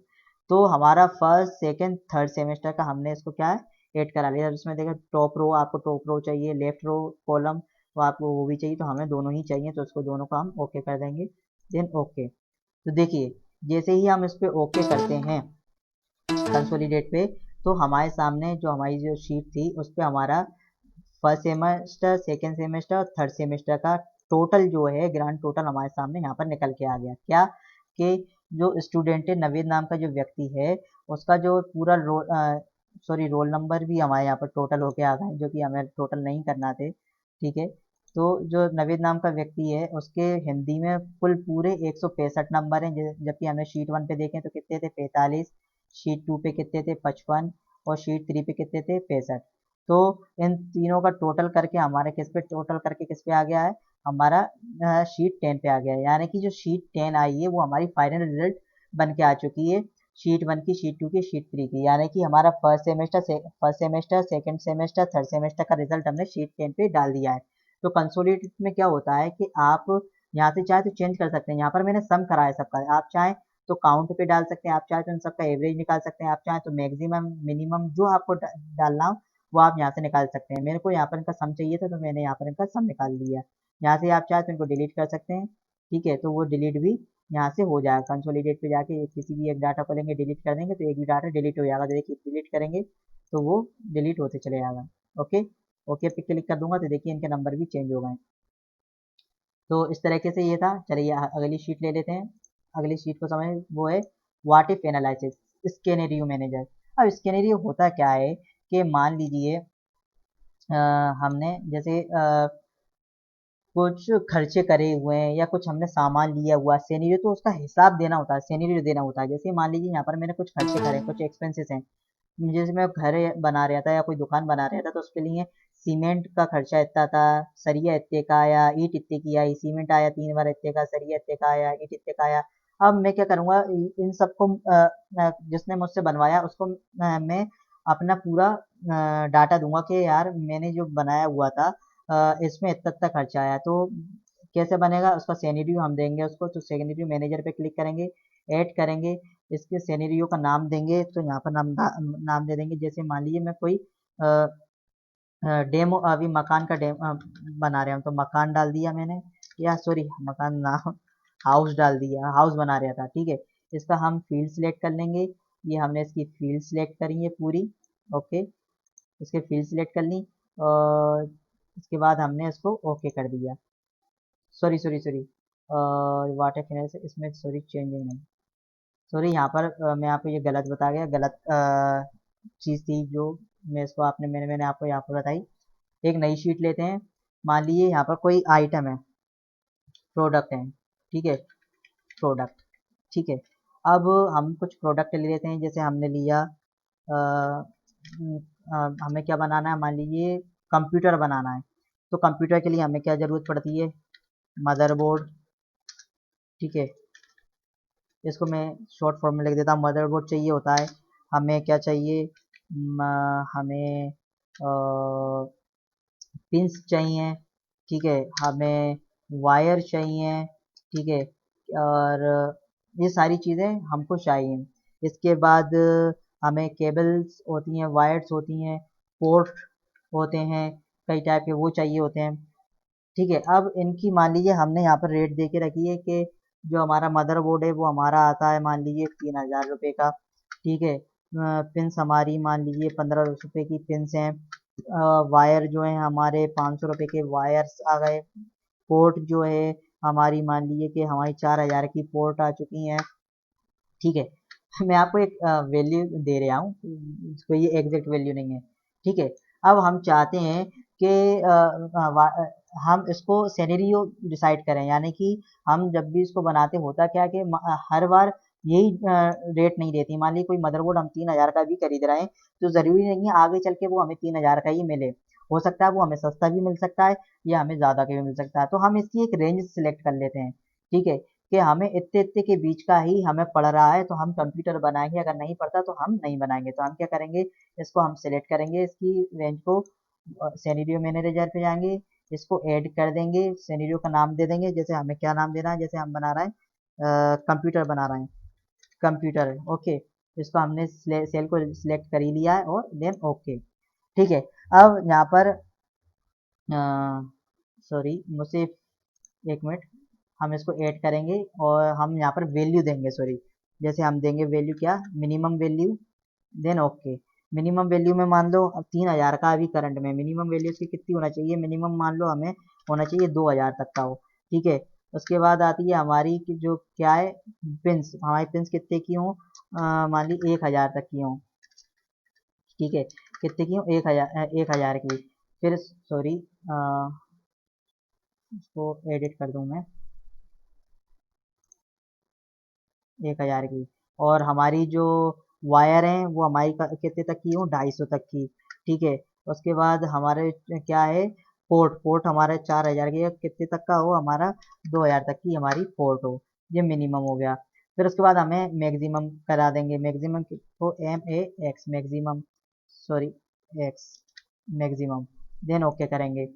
तो हमारा फर्स्ट सेकंड थर्ड सेमेस्टर का हमने इसको क्या है, ऐड करा लिया। इसमें देखो टॉप रो, आपको टॉप रो चाहिए, लेफ्ट रो कॉलम वो आपको वो भी चाहिए, तो हमें दोनों ही चाहिए, तो इसको दोनों को हम ओके कर देंगे, देन ओके। तो देखिए जैसे ही हम इस पे ओके करते हैं कंसोलिडेट पे, तो हमारे सामने जो हमारी जो शीट थी उस पे हमारा फर्स्ट सेमेस्टर सेकेंड सेमेस्टर और थर्ड सेमेस्टर का टोटल जो है ग्रांड टोटल हमारे सामने यहाँ पर निकल के आ गया। क्या कि जो स्टूडेंट है नवीद नाम का जो व्यक्ति है, उसका जो पूरा रोल नंबर भी हमारे यहाँ पर टोटल होके आ गए, जो कि हमें टोटल नहीं करना थे, ठीक है। तो जो नवीद नाम का व्यक्ति है उसके हिंदी में कुल पूरे 165 नंबर हैं, जबकि हमें शीट वन पे देखें तो कितने थे, 45, शीट टू पे कितने थे, 55, और शीट थ्री पे कितने थे, 65। तो इन तीनों का टोटल करके हमारे किस पे टोटल करके किस पे आ गया है, हमारा शीट 10 पे आ गया है। यानी कि जो शीट 10 आई है वो हमारी फाइनल रिजल्ट बन के आ चुकी है, शीट वन की, शीट टू की, शीट थ्री की। यानी कि हमारा first semester second semester third semester का रिजल्ट हमने शीट 10 पे डाल दिया है। तो कंसोलिडेट में क्या होता है कि आप यहाँ से चाहे तो चेंज कर सकते हैं। यहाँ पर मैंने सम करा है सबका, आप चाहें तो काउंट पे डाल सकते हैं, आप चाहें तो इन सबका एवरेज निकाल सकते हैं, आप चाहें तो मैक्सिमम मिनिमम जो आपको डालना हो वो आप यहाँ से निकाल सकते हैं। मेरे को यहाँ पर इनका सम चाहिए था तो मैंने यहाँ पर इनका सम निकाल लिया। यहाँ से आप चाहें तो इनको डिलीट कर सकते हैं, ठीक है। तो वो डिलीट भी यहाँ से हो जाएगा, कंसोलिडेट पे जाके किसी भी एक डाटा को लेंगे डिलीट कर देंगे तो एक भी डाटा डिलीट हो जाएगा। तो देखिए डिलीट करेंगे तो वो डिलीट होते चले जाएगा। ओके, ओके पे क्लिक कर दूंगा तो देखिए इनके नंबर भी चेंज हो गए। तो इस तरीके से ये था। चलिए अगली शीट ले लेते हैं। अगली शीट को समझ, वो है व्हाट इफ एनालिसिस, स्केनेरियो मैनेजर। अब स्केनेरियो होता क्या है कि मान लीजिए हमने जैसे कुछ खर्चे करे हुए हैं या कुछ हमने सामान लिया हुआ है, सेनेरियो तो उसका हिसाब देना होता है, सेनेरियो देना होता है। जैसे मान लीजिए यहाँ पर मैंने कुछ खर्चे करे, कुछ एक्सपेंसेस हैं, जैसे मैं घर बना रहा था या कोई दुकान बना रहा था तो उसके लिए सीमेंट का खर्चा इतना था, सरिया इतने का आया, ईंट इतने की आई, सीमेंट आया 3 बार इतने का, सरिया इतने का आया, ईंट इतने का आया। अब मैं क्या करूँगा, इन सबको जिसने मुझसे बनवाया उसको मैं अपना पूरा डाटा दूंगा कि यार मैंने जो बनाया हुआ था इसमें इतना इतना खर्चा आया। तो कैसे बनेगा, उसका सेनेरियो हम देंगे उसको। तो सेनेरियो मैनेजर पे क्लिक करेंगे, ऐड करेंगे, इसके सिनेरियो का नाम देंगे, तो यहाँ पर नाम दे देंगे। जैसे मान लीजिए मैं कोई अ, डेमो अभी मकान का बना रहा हूँ, तो मकान डाल दिया मैंने, या सॉरी मकान ना, हाउस डाल दिया, हाउस बना रहा था, ठीक है। इसका हम फील्ड सिलेक्ट कर लेंगे। ये हमने इसकी फील्ड सिलेक्ट करी है पूरी, ओके। इसके फील्ड सिलेक्ट कर ली, और इसके बाद हमने इसको ओके कर दिया। सॉरी सॉरी सॉरी, वाटर फिनल से इसमें सॉरी चेंजिंग नहीं, सॉरी यहाँ पर मैं आपको ये गलत बता गया, गलत चीज़ थी जो मैं इसको आपने मैंने आपको यहाँ पर बताई। एक नई शीट लेते हैं। मान लीजिए यहाँ पर कोई आइटम है, प्रोडक्ट है, ठीक है, प्रोडक्ट, ठीक है। अब हम कुछ प्रोडक्ट ले लेते हैं, जैसे हमने लिया हमें क्या बनाना है, मान लीजिए कंप्यूटर बनाना है। तो कंप्यूटर के लिए हमें क्या ज़रूरत पड़ती है, मदरबोर्ड, ठीक है। इसको मैं शॉर्ट फॉर्म में लिख देता हूँ, मदरबोर्ड चाहिए होता है। हमें क्या चाहिए, हमें पिंस चाहिए, ठीक है, हमें वायर चाहिए, ठीक है, और ये सारी चीज़ें हमको चाहिए। इसके बाद हमें केबल्स होती हैं, वायर्स होती हैं, पोर्ट होते हैं, कई टाइप के वो चाहिए होते हैं, ठीक है। अब इनकी मान लीजिए हमने यहाँ पर रेट दे के रखी है कि जो हमारा मदरबोर्ड है वो हमारा आता है मान लीजिए 3000 रुपये का, ठीक है। पिंस हमारी मान लीजिए 15 रुपये की पिंस हैं। वायर जो है हमारे 500 रुपये के वायर्स आ गए। पोर्ट जो है हमारी मान लीजिए कि हमारी 4000 की पोर्ट आ चुकी हैं, ठीक है। मैं आपको एक वैल्यू दे रहा हूँ, कोई ये एग्जैक्ट वैल्यू नहीं है, ठीक है। अब हम चाहते हैं कि हम इसको सिनेरियो डिसाइड करें, यानी कि हम जब भी इसको बनाते होता क्या कि हर बार यही रेट नहीं देती। मान लीजिए कोई मदरबोर्ड हम 3000 का भी खरीद रहे हैं, तो ज़रूरी नहीं है आगे चल के वो हमें 3000 का ही मिले। हो सकता है वो हमें सस्ता भी मिल सकता है, या हमें ज़्यादा का भी मिल सकता है। तो हम इसकी एक रेंज सिलेक्ट कर लेते हैं, ठीक है, कि हमें इतने-इतने के बीच का ही हमें पड़ रहा है, तो हम कंप्यूटर बनाएँगे, अगर नहीं पड़ता तो हम नहीं बनाएँगे। तो हम क्या करेंगे, इसको हम सेलेक्ट करेंगे, इसकी रेंज को सिनेरियो मैनेजर पे जाएँगे, इसको ऐड कर देंगे, सिनेरियो का नाम दे देंगे, जैसे हमें क्या नाम देना है, जैसे हम बना रहे हैं कंप्यूटर बना रहे हैं, कंप्यूटर, ओके। इसको हमने सेल को सिलेक्ट कर ही लिया है, और देन ओके, ठीक है। अब यहाँ पर सॉरी मुझसे 1 मिनट, हम इसको ऐड करेंगे और हम यहाँ पर वैल्यू देंगे, सॉरी, जैसे हम देंगे वैल्यू क्या, minimum value, then okay. Minimum value में मान लो अब 3000 का अभी करंट में मिनिमम वैल्यू इसकी कितनी होना चाहिए, मिनिमम मान लो हमें होना चाहिए 2000 तक का हो, ठीक है। उसके बाद आती है हमारी कि जो क्या है, पिंस, हमारी पिंस कितने की हो, मान ली 1000 तक की हो, ठीक है। कितने की हो, 1000 की। फिर सॉरी, इसको एडिट कर दूं मैं, 1000 की। और हमारी जो वायर है वो हमारी कितने तक की हो, 250 तक की, ठीक है। उसके बाद हमारे क्या है, पोर्ट, पोर्ट हमारे 4000 की, कितने तक का हो हमारा, 2000 तक की हमारी पोर्ट हो, ये मिनिमम हो गया। फिर उसके बाद हमें मैक्सिमम करा देंगे, मैक्सिमम को MAX maximum, sorry X maximum, then okay करेंगे,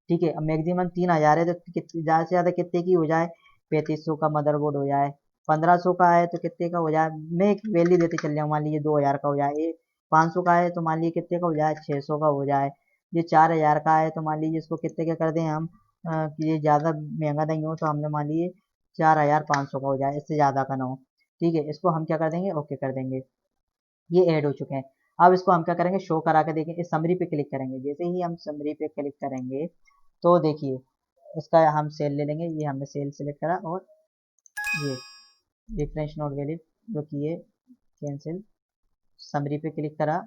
ठीक है। अब मैक्सिमम 3000 है, तो ज़्यादा से ज़्यादा कितने की हो जाए, 3500 का मदरबोर्ड हो जाए, 1500 का है तो कितने का हो जाए, मैं एक वैल्यू देते चल जाऊँ, मान लीजिए 2000 का हो जाए। 500 का है तो मान लीजिए कितने का हो जाए, 600 का हो जाए। ये 4000 का है तो मान लीजिए इसको कितने का कर दें हम, कि ये ज़्यादा महंगा नहीं हो, तो हमने मान लीजिए 4500 का हो जाए, इससे ज़्यादा का ना हो, ठीक है। इसको हम क्या कर देंगे, ओके कर देंगे। ये ऐड हो चुके हैं। अब इसको हम क्या करेंगे, शो करा के देखेंगे, समरी पे क्लिक करेंगे। जैसे ही हम समरी पे क्लिक करेंगे तो देखिए इसका हम सेल ले लेंगे, ये हमने सेल सेलेक्ट करा, और ये डिफरेंस नोट वैलिड जो कि ये कैंसिल, समरी पे क्लिक करा,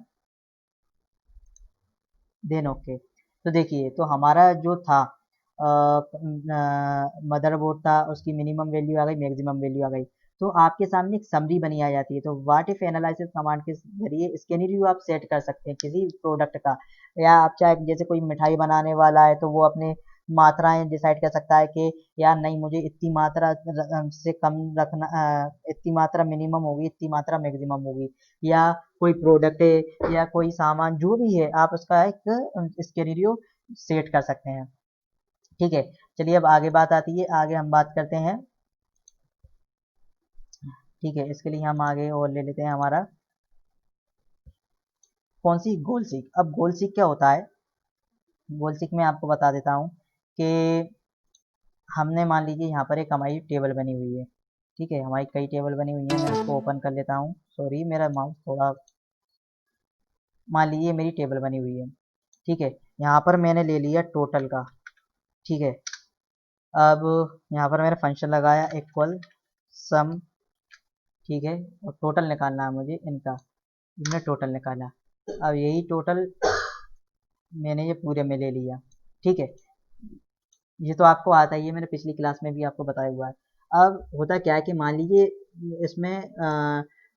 देन ओके। तो देखिए तो हमारा जो था मदरबोर्ड था, उसकी मिनिमम वैल्यू आ गई, मैक्सिमम वैल्यू आ गई। तो आपके सामने एक समरी बनी आ जाती है। तो व्हाट इफ एनालिसिस कमांड के जरिए इसके रिव्यू आप सेट कर सकते हैं किसी प्रोडक्ट का, या आप चाहे जैसे कोई मिठाई बनाने वाला है तो वो अपने मात्राएं डिसाइड कर सकता है कि यार नहीं मुझे इतनी मात्रा से कम रखना, इतनी मात्रा मिनिमम होगी, इतनी मात्रा मैक्सिमम होगी। या कोई प्रोडक्ट है या कोई सामान जो भी है, आप उसका एक स्केनरियो सेट कर सकते हैं, ठीक है। चलिए अब आगे बात आती है, आगे हम बात करते हैं, ठीक है, इसके लिए हम आगे और ले लेते हैं हमारा कौन सी गोल सीक। अब गोल सीक क्या होता है, गोल सीक में आपको बता देता हूँ कि हमने मान लीजिए यहाँ पर एक हमारी टेबल बनी हुई है। ठीक है, हमारी कई टेबल बनी हुई है, मैं उसको ओपन कर लेता हूँ। सॉरी, मेरा माउस थोड़ा, मान लीजिए मेरी टेबल बनी हुई है। ठीक है, यहाँ पर मैंने ले लिया टोटल का। ठीक है, अब यहाँ पर मैंने फंक्शन लगाया इक्वल सम। ठीक है, और टोटल निकालना है मुझे इनका, इनने टोटल निकाला। अब यही टोटल मैंने ये पूरे में ले लिया। ठीक है, ये तो आपको आता ही है, मैंने पिछली क्लास में भी आपको बताया हुआ है। अब होता क्या है कि मान लीजिए इसमें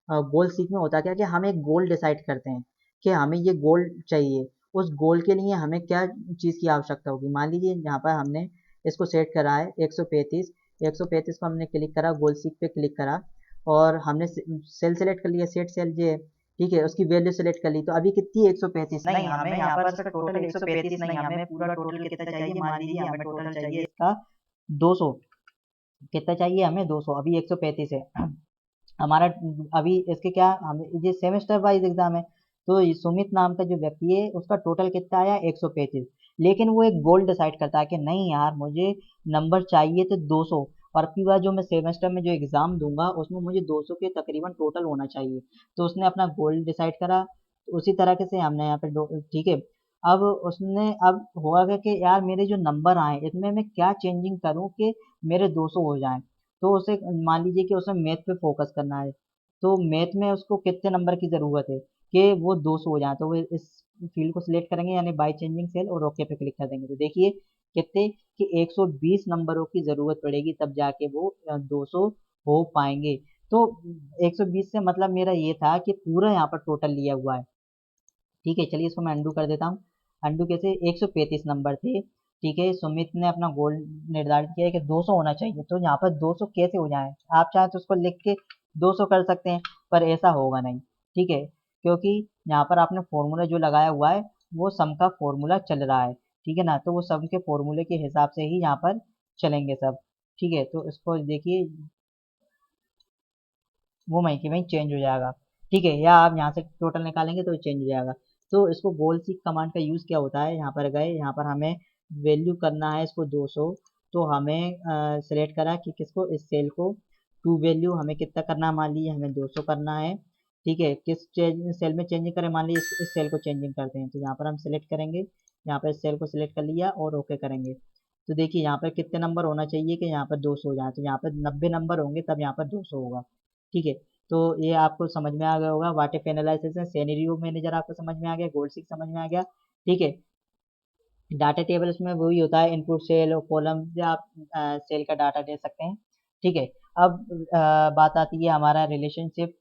गोल सीख में होता क्या है कि हम एक गोल डिसाइड करते हैं कि हमें ये गोल चाहिए। उस गोल के लिए हमें क्या चीज़ की आवश्यकता होगी। मान लीजिए यहाँ पर हमने इसको सेट करा है 135। 135 को हमने क्लिक करा, गोल सीख पे क्लिक करा और हमने सेल सेलेक्ट कर लिया, सेट सेल ये। ठीक है, उसकी वैल्यू सेलेक्ट कर ली, तो अभी कितनी है 135। नहीं, हमें यहाँ पर इसका टोटल 135 नहीं, हमें पूरा टोटल कितना चाहिए। मान लीजिए हमें टोटल चाहिए इसका 200। कितना चाहिए हमें 200, अभी 135 है हमारा। अभी इसके क्या, हम ये सेमेस्टर वाइज एग्जाम है, तो ये सुमित नाम का जो व्यक्ति है उसका टोटल कितना आया 135। लेकिन वो एक गोल डिसाइड करता है कि नहीं यार, मुझे नंबर चाहिए तो 200, और अबकी बार जो मैं सेमेस्टर में जो एग्जाम दूंगा उसमें मुझे 200 के तकरीबन टोटल होना चाहिए। तो उसने अपना गोल डिसाइड करा, तो उसी तरीके से हमने यहाँ पे ठीक है। अब उसने, अब हुआ क्या कि यार मेरे जो नंबर आए इसमें मैं क्या चेंजिंग करूं कि मेरे 200 हो जाएं। तो उसे मान लीजिए कि उसे मैथ पे फोकस करना है, तो मैथ में उसको कितने नंबर की ज़रूरत है कि वो 200 हो जाए। तो वो इस फील्ड को सिलेक्ट करेंगे, यानी बाय चेंजिंग सेल, और ओके पे क्लिक कर देंगे। तो देखिए कितने कि 120 नंबरों की ज़रूरत पड़ेगी तब जाके वो 200 हो पाएंगे। तो 120 से मतलब मेरा ये था कि पूरा यहाँ पर टोटल लिया हुआ है। ठीक है, चलिए इसको मैं अंडू कर देता हूँ। अंडू कैसे, 135 नंबर थे। ठीक है, सुमित ने अपना गोल निर्धारित किया है कि 200 होना चाहिए, तो यहाँ पर 200 कैसे हो जाए। आप चाहें तो उसको लिख के 200 कर सकते हैं, पर ऐसा होगा नहीं। ठीक है, क्योंकि यहाँ पर आपने फॉर्मूला जो लगाया हुआ है वो सम का फॉर्मूला चल रहा है। ठीक है ना, तो वो सम के फॉर्मूले के हिसाब से ही यहाँ पर चलेंगे सब। ठीक है, तो इसको देखिए वो वहीं की वहीं चेंज हो जाएगा। ठीक है, या आप यहाँ से टोटल निकालेंगे तो चेंज हो जाएगा। तो इसको गोल सीक कमांड का यूज़ क्या होता है, यहाँ पर गए, यहाँ पर हमें वैल्यू करना है इसको 200। तो हमें सेलेक्ट करा कि किसको, इस सेल को। टू वैल्यू हमें कितना करना है, मान लीजिए हमें 200 करना है। ठीक है, किस सेल में चेंजिंग करें, मान लीजिए इस सेल को चेंजिंग करते हैं, तो यहाँ पर हम सेलेक्ट करेंगे। यहाँ पर इस सेल को सिलेक्ट कर लिया और ओके करेंगे। तो देखिए यहाँ पर कितने नंबर होना चाहिए कि यहाँ पर 200 हो जाए, तो यहाँ पर 90 नंबर होंगे तब यहाँ पर 200 होगा। ठीक है, तो ये आपको समझ में आ गया होगा। वाट एनालिसिस है, सिनेरियो मैनेजर आपको समझ में आ गया, गोल सीक समझ में आ गया। ठीक है, डाटा टेबल इसमें वही होता है, इनपुट सेल और कॉलम से आप सेल का डाटा दे सकते हैं। ठीक है, अब बात आती है हमारा रिलेशनशिप,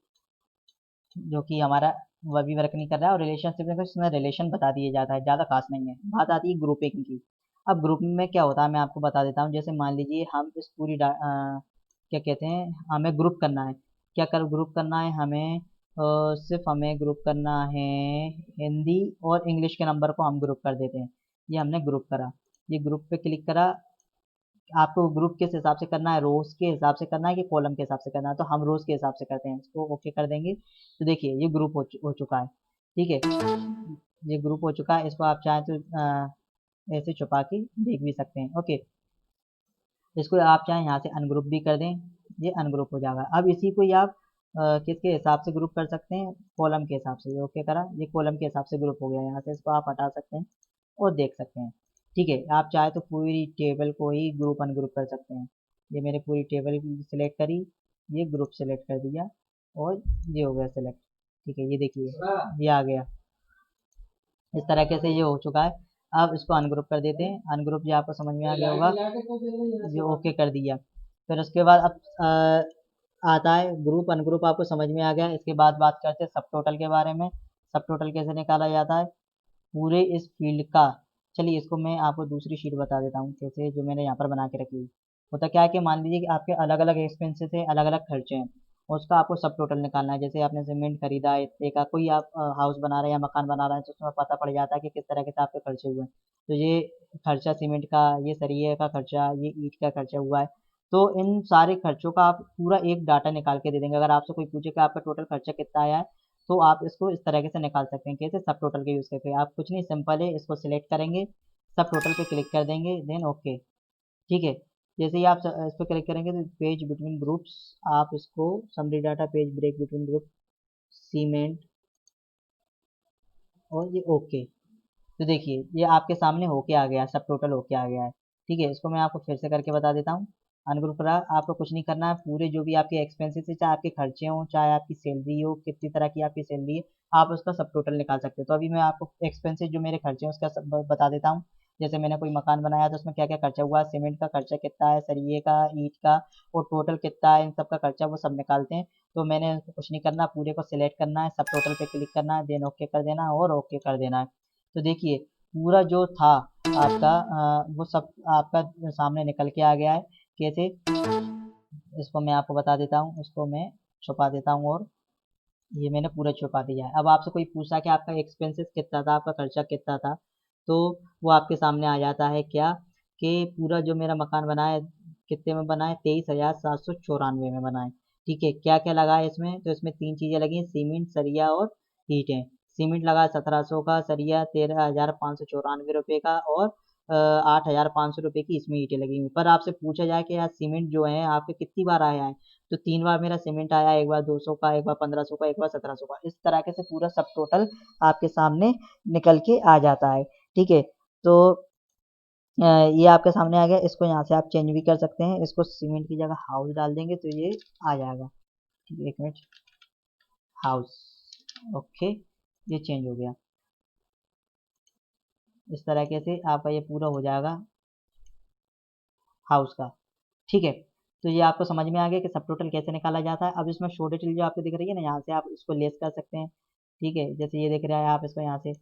जो कि हमारा वो अभी वर्क नहीं कर रहा है, और रिलेशनशिप में इसमें रिलेशन बता दिया जाता है, ज़्यादा खास नहीं है। बात आती है ग्रुपिंग की। अब ग्रुप में क्या होता है मैं आपको बता देता हूँ। जैसे मान लीजिए हम इस पूरी क्या कहते हैं, हमें ग्रुप करना है। क्या कर ग्रुप करना है हमें, सिर्फ हमें ग्रुप करना है हिंदी और इंग्लिश के नंबर को हम ग्रुप कर देते हैं। ये हमने ग्रुप करा, ये ग्रुप पे क्लिक करा। आपको ग्रुप किस हिसाब से करना है, रोज के हिसाब से करना है कि कॉलम के हिसाब से करना है, तो हम रोज के हिसाब से करते हैं। इसको ओके कर देंगे, तो देखिए ये ग्रुप हो चुका है। ठीक है, ये ग्रुप हो चुका है। इसको आप चाहें तो ऐसे छुपा के देख भी सकते हैं। ओके, इसको आप चाहें यहाँ से अनग्रुप भी कर दें, ये अनग्रुप हो जाएगा। अब इसी को ही आप किसके हिसाब से ग्रुप कर सकते हैं, कॉलम के हिसाब से। ये ओके करा, ये कॉलम के हिसाब से ग्रुप हो गया। यहाँ से इसको आप हटा सकते हैं और देख सकते हैं। ठीक है, आप चाहे तो पूरी टेबल को ही ग्रुप अनग्रुप कर सकते हैं। ये मैंने पूरी टेबल सेलेक्ट करी, ये ग्रुप सेलेक्ट कर दिया और ये हो गया सेलेक्ट। ठीक है, ये देखिए ये आ गया। इस तरीके से ये हो चुका है। अब इसको अनग्रुप कर देते हैं। अनग्रुप जो आपको समझ में आ गया होगा, ये ओके कर दिया। फिर उसके बाद अब आता है ग्रुप अनग्रुप, आपको समझ में आ गया। इसके बाद बात करते हैं सब टोटल के बारे में। सब टोटल कैसे निकाला जाता है पूरे इस फील्ड का। चलिए इसको मैं आपको दूसरी शीट बता देता हूँ कैसे, जो मैंने यहाँ पर बना के रखी हुई। होता क्या है कि मान लीजिए कि आपके अलग अलग एक्सपेंसेस है, अलग अलग खर्चे हैं, और उसका आपको सब टोटल निकालना है। जैसे आपने सीमेंट खरीदा है इतने का, कोई आप हाउस बना रहे हैं या मकान बना रहे हैं, तो उसमें पता पड़ जाता है कि किस तरह के से आपके खर्चे हुए हैं। तो ये खर्चा सीमेंट का, ये सरिये का खर्चा, ये ईंट का खर्चा हुआ है। तो इन सारे खर्चों का आप पूरा एक डाटा निकाल के दे देंगे। अगर आपसे कोई पूछे कि आपका टोटल खर्चा कितना आया है, तो आप इसको इस तरीके से निकाल सकते हैं। कैसे? सब टोटल के यूज़ करके। आप कुछ नहीं, सिंपल है, इसको सिलेक्ट करेंगे, सब टोटल पे क्लिक कर देंगे, देन ओके। ठीक है। जैसे ही आप इस पर क्लिक करेंगे तो पेज बिटवीन ग्रुप्स, आप इसको summary data page break between group सीमेंट और ये ओके। तो देखिए ये आपके सामने होके आ गया, सब टोटल होके आ गया है। ठीक है, इसको मैं आपको फिर से करके बता देता हूँ। अनग्रुप करा, आपको कुछ नहीं करना है, पूरे जो भी आपके एक्सपेंसेस है, चाहे आपके खर्चे हों, चाहे आपकी सैलरी हो, कितनी तरह की आपकी सैलरी है, आप उसका सब टोटल निकाल सकते हो। तो अभी मैं आपको एक्सपेंसेस जो मेरे खर्चे हैं उसका सब बता देता हूँ। जैसे मैंने कोई मकान बनाया तो उसमें क्या क्या खर्चा हुआ, सीमेंट का खर्चा कितना है, सरिये का, ईंट का, और टोटल कितना है, इन सब का खर्चा वो सब निकालते हैं। तो मैंने कुछ नहीं करना, पूरे को सिलेक्ट करना है, सब टोटल पे क्लिक करना है, देन ओके कर देना और ओके कर देना है। तो देखिए पूरा जो था आपका वो सब आपका सामने निकल के आ गया है। कैसे? इसको मैं आपको बता देता हूँ, इसको मैं छुपा देता हूँ और ये मैंने पूरा छुपा दिया है। अब आपसे कोई पूछा कि आपका एक्सपेंसेस कितना था, आपका खर्चा कितना था, तो वो आपके सामने आ जाता है क्या, कि पूरा जो मेरा मकान बना है कितने में बना है, 23,794 में बना है। ठीक है, क्या क्या लगा है इसमें, तो इसमें तीन चीज़ें लगी हैं, सीमेंट, सरिया और ईंटें। सीमेंट लगा 1700 का, सरिया 13,594 का, और 8,500 की इसमें ईंटें लगी हुई। पर आपसे पूछा जाए कि यार सीमेंट जो है आपके कितनी बार आया है, तो 3 बार मेरा सीमेंट आया, एक बार 200 का, एक बार 1500 का, एक बार 1700 का। इस तरीके से पूरा सब टोटल आपके सामने निकल के आ जाता है। ठीक है, तो ये आपके सामने आ गया। इसको यहाँ से आप चेंज भी कर सकते हैं, इसको सीमेंट की जगह हाउस डाल देंगे तो ये आ जाएगा। ठीक है, एक मिनट, हाउस, ओके, ये चेंज हो गया। इस तरीके से आपका ये पूरा हो जाएगा हाउस का। ठीक है, तो ये आपको समझ में आ गया कि सब टोटल कैसे निकाला जाता है। अब इसमें शो डिटेल जो आपको दिख रही है ना, यहाँ से आप इसको लेस कर सकते हैं। ठीक है, जैसे ये दिख रहा है, आप इसको यहाँ से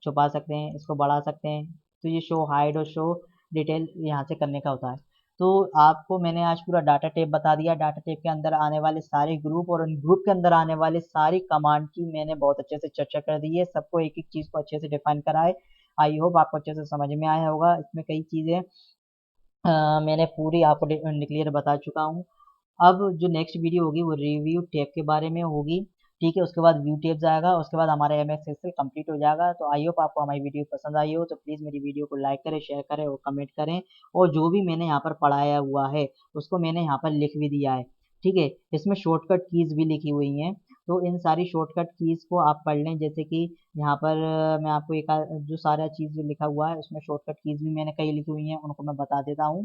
छुपा सकते हैं, इसको बढ़ा सकते हैं। तो ये शो हाइड और शो डिटेल यहाँ से करने का होता है। तो आपको मैंने आज पूरा डाटा टाइप बता दिया। डाटा टाइप के अंदर आने वाले सारे ग्रुप और उन ग्रुप के अंदर आने वाले सारी कमांड की मैंने बहुत अच्छे से चर्चा कर दी है, सबको एक एक चीज़ को अच्छे से डिफाइन करा है। आई होप आपको अच्छे से समझ में आया होगा। इसमें कई चीज़ें मैंने पूरी आपको क्लियर बता चुका हूँ। अब जो नेक्स्ट वीडियो होगी वो रिव्यू टैब के बारे में होगी। ठीक है, उसके बाद व्यू टैब जाएगा, उसके बाद हमारा एमएस एक्सेल कंप्लीट हो जाएगा। तो आई होप आपको हमारी वीडियो पसंद आई हो, तो प्लीज़ मेरी वीडियो को लाइक करें, शेयर करें और कमेंट करें। और जो भी मैंने यहाँ पर पढ़ाया हुआ है उसको मैंने यहाँ पर लिख भी दिया है। ठीक है, इसमें शॉर्टकट कीज़ भी लिखी हुई हैं, तो इन सारी शॉर्टकट कीज़ को आप पढ़ लें। जैसे कि यहाँ पर मैं आपको एक जो सारा चीज़ जो लिखा हुआ है उसमें शॉर्टकट कीज़ भी मैंने कई लिखी हुई हैं, उनको मैं बता देता हूँ।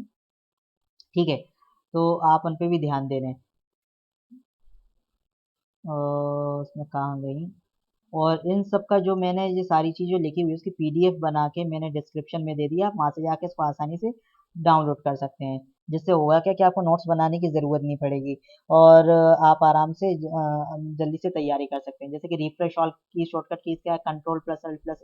ठीक है, तो आप उन पे भी ध्यान दे दें। उसमें कहाँ गई, और इन सब का जो मैंने ये सारी चीज़ें लिखी हुई है उसकी पीडीएफ बना के मैंने डिस्क्रिप्शन में दे दिया, आप वहाँ से जाके इसको आसानी से डाउनलोड कर सकते हैं। जिससे होगा क्या कि आपको नोट्स बनाने की ज़रूरत नहीं पड़ेगी, और आप आराम से जल्दी से तैयारी कर सकते हैं। जैसे कि रिफ्रेश ऑल की शॉर्टकट कीज़ क्या है, control plus alt plus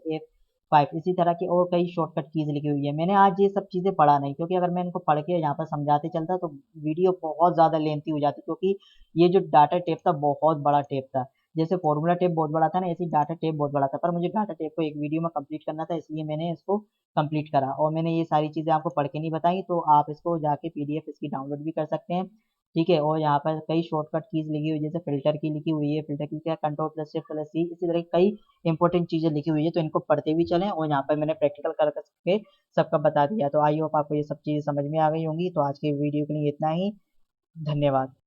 F5, इसी तरह की और कई शॉर्टकट कीज़ लिखी हुई है। मैंने आज ये सब चीज़ें पढ़ा नहीं, क्योंकि अगर मैं इनको पढ़ के यहाँ पर समझाते चलता तो वीडियो बहुत ज़्यादा लेंथी हो जाती, क्योंकि ये जो डाटा टेप था बहुत बड़ा टेप था। जैसे फॉर्मूला टेप बहुत बड़ा था ना, ऐसे ही डाटा टेप बहुत बड़ा था, पर मुझे डाटा टेप को एक वीडियो में कंप्लीट करना था, इसलिए मैंने इसको कंप्लीट करा। और मैंने ये सारी चीज़ें आपको पढ़ के नहीं बताई, तो आप इसको जाके पीडीएफ इसकी डाउनलोड भी कर सकते हैं। ठीक है, और यहाँ पर कई शॉर्टकट कीज़ लिखी हुई है, जैसे फ़िल्टर की लिखी हुई है, फ़िल्टर की क्या, कंट्रोल प्लस शिफ्ट प्लस सी, इसी तरह की कई इंपॉर्टेंट चीज़ें लिखी हुई है, तो इनको पढ़ते भी चलें। और यहाँ पर मैंने प्रैक्टिकल कर करके सबका बता दिया। तो आई होप आपको ये सब चीज़ें समझ में आ गई होंगी। तो आज की वीडियो के लिए इतना ही, धन्यवाद।